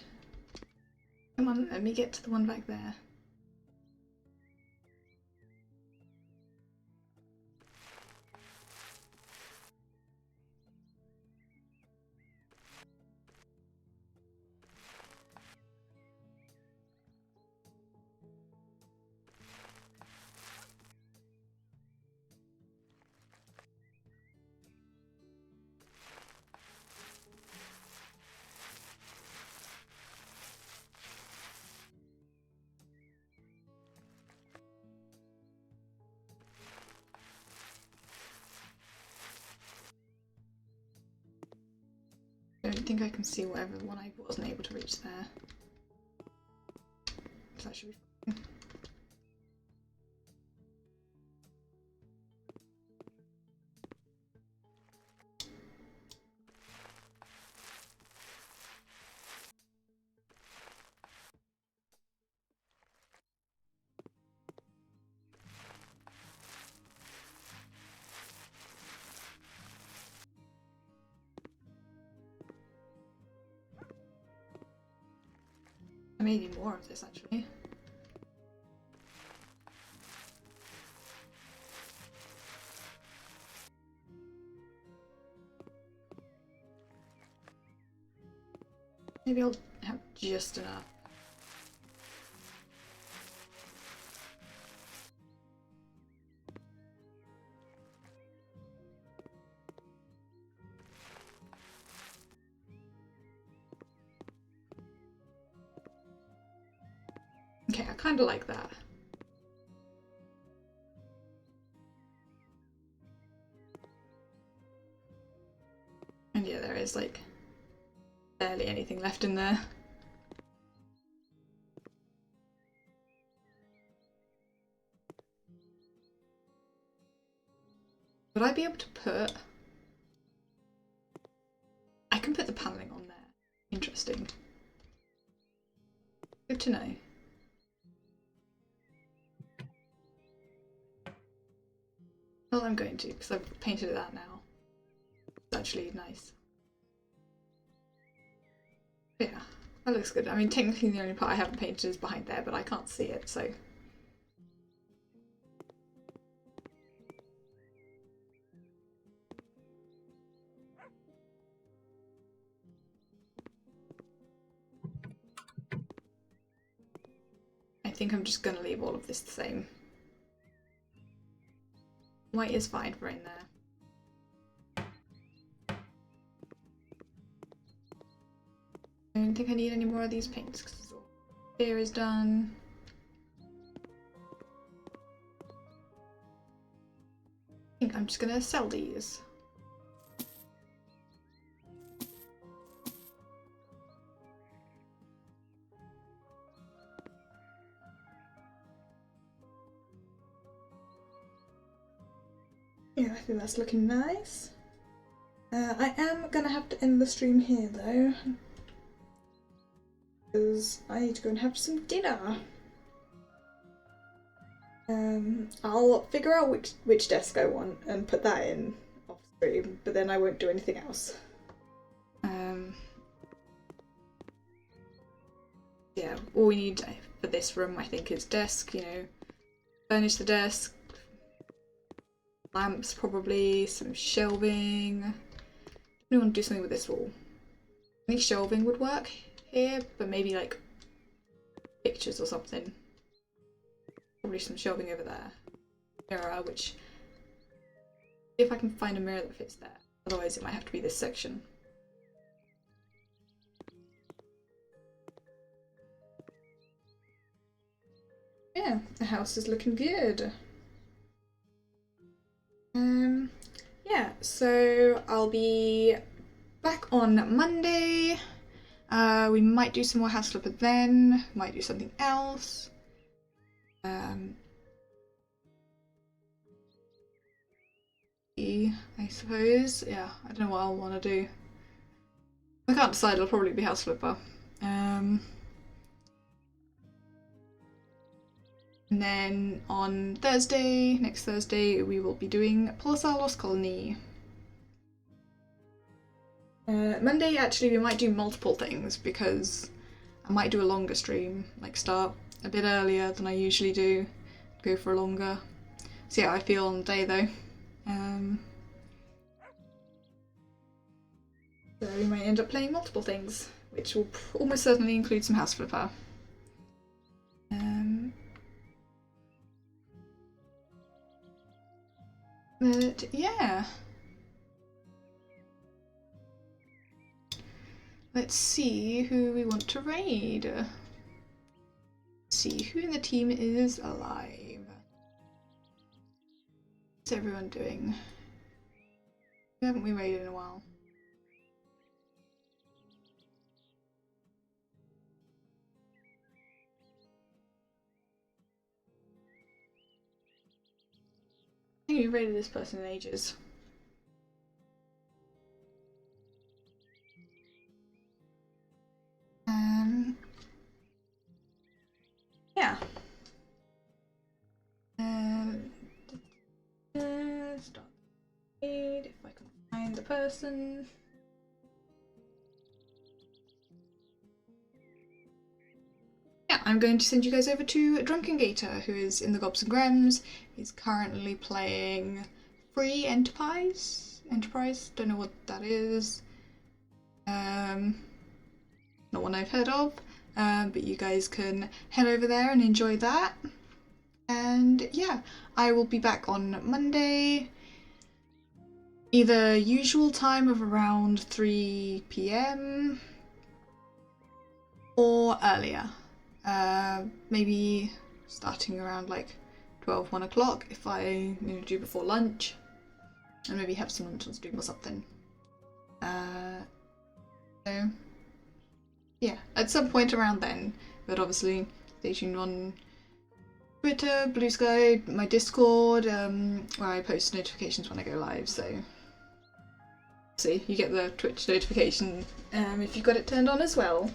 Come on, let me get to the one back there. I don't think I can see whatever one I wasn't able to reach there. So that should be fine. I may need more of this actually. Maybe I'll have just enough. Okay, I kind of like that. And yeah, there is like barely anything left in there. Would I be able to put... I can put the paneling on there. Interesting. Good to know. Well, I'm going to, because I've painted it out now. It's actually nice. Yeah, that looks good. I mean, technically the only part I haven't painted is behind there, but I can't see it, so... I think I'm just going to leave all of this the same. White is fine for in there. I don't think I need any more of these paints because here is done. I think I'm just going to sell these. Yeah, I think that's looking nice. I am gonna have to end the stream here though, because I need to go and have some dinner. I'll figure out which desk I want and put that in off stream, but then I won't do anything else. Yeah, all we need for this room I think is desk, you know, furnish the desk, lamps probably, some shelving. I want to do something with this wall. I think shelving would work here, but maybe like pictures or something. Probably some shelving over there. Mirror, which... if I can find a mirror that fits there. Otherwise it might have to be this section. Yeah, the house is looking good. Yeah, so I'll be back on Monday. We might do some more House Flipper then, might do something else. I suppose. Yeah, I don't know what I'll want to do. I can't decide, it'll probably be House Flipper. And then on Thursday, next Thursday, we will be doing Pulsar Lost Colony. Monday, actually, we might do multiple things because I might do a longer stream, like start a bit earlier than I usually do, go for a longer. See how I feel on the day though. So we might end up playing multiple things, which will almost certainly include some House Flipper. But yeah. Let's see who we want to raid. Let's see who in the team is alive. What's everyone doing? Who haven't we raided in a while? I think we raided this person in ages. Yeah. Start raid if I can find the person. Yeah, I'm going to send you guys over to Drunken Gator, who is in the Gobs and Grems. He's currently playing Free Enterprise. Don't know what that is. Not one I've heard of, but you guys can head over there and enjoy that. And yeah, I will be back on Monday, either usual time of around 3 PM or earlier. Maybe starting around like 12, 1 o'clock if I do before lunch, and maybe have some lunch on stream or something. So yeah, at some point around then, but obviously stay tuned on Twitter, Blue Sky, my Discord, where I post notifications when I go live, so see, you get the Twitch notification if you've got it turned on as well.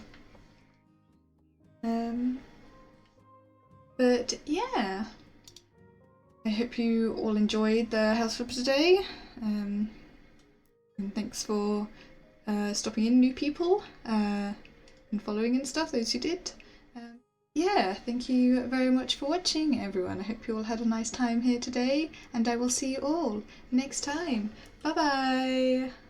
But yeah, I hope you all enjoyed the House Flipper today, and thanks for stopping in, new people, and following and stuff, those who did. Yeah, thank you very much for watching, everyone. I hope you all had a nice time here today, and I will see you all next time. Bye bye!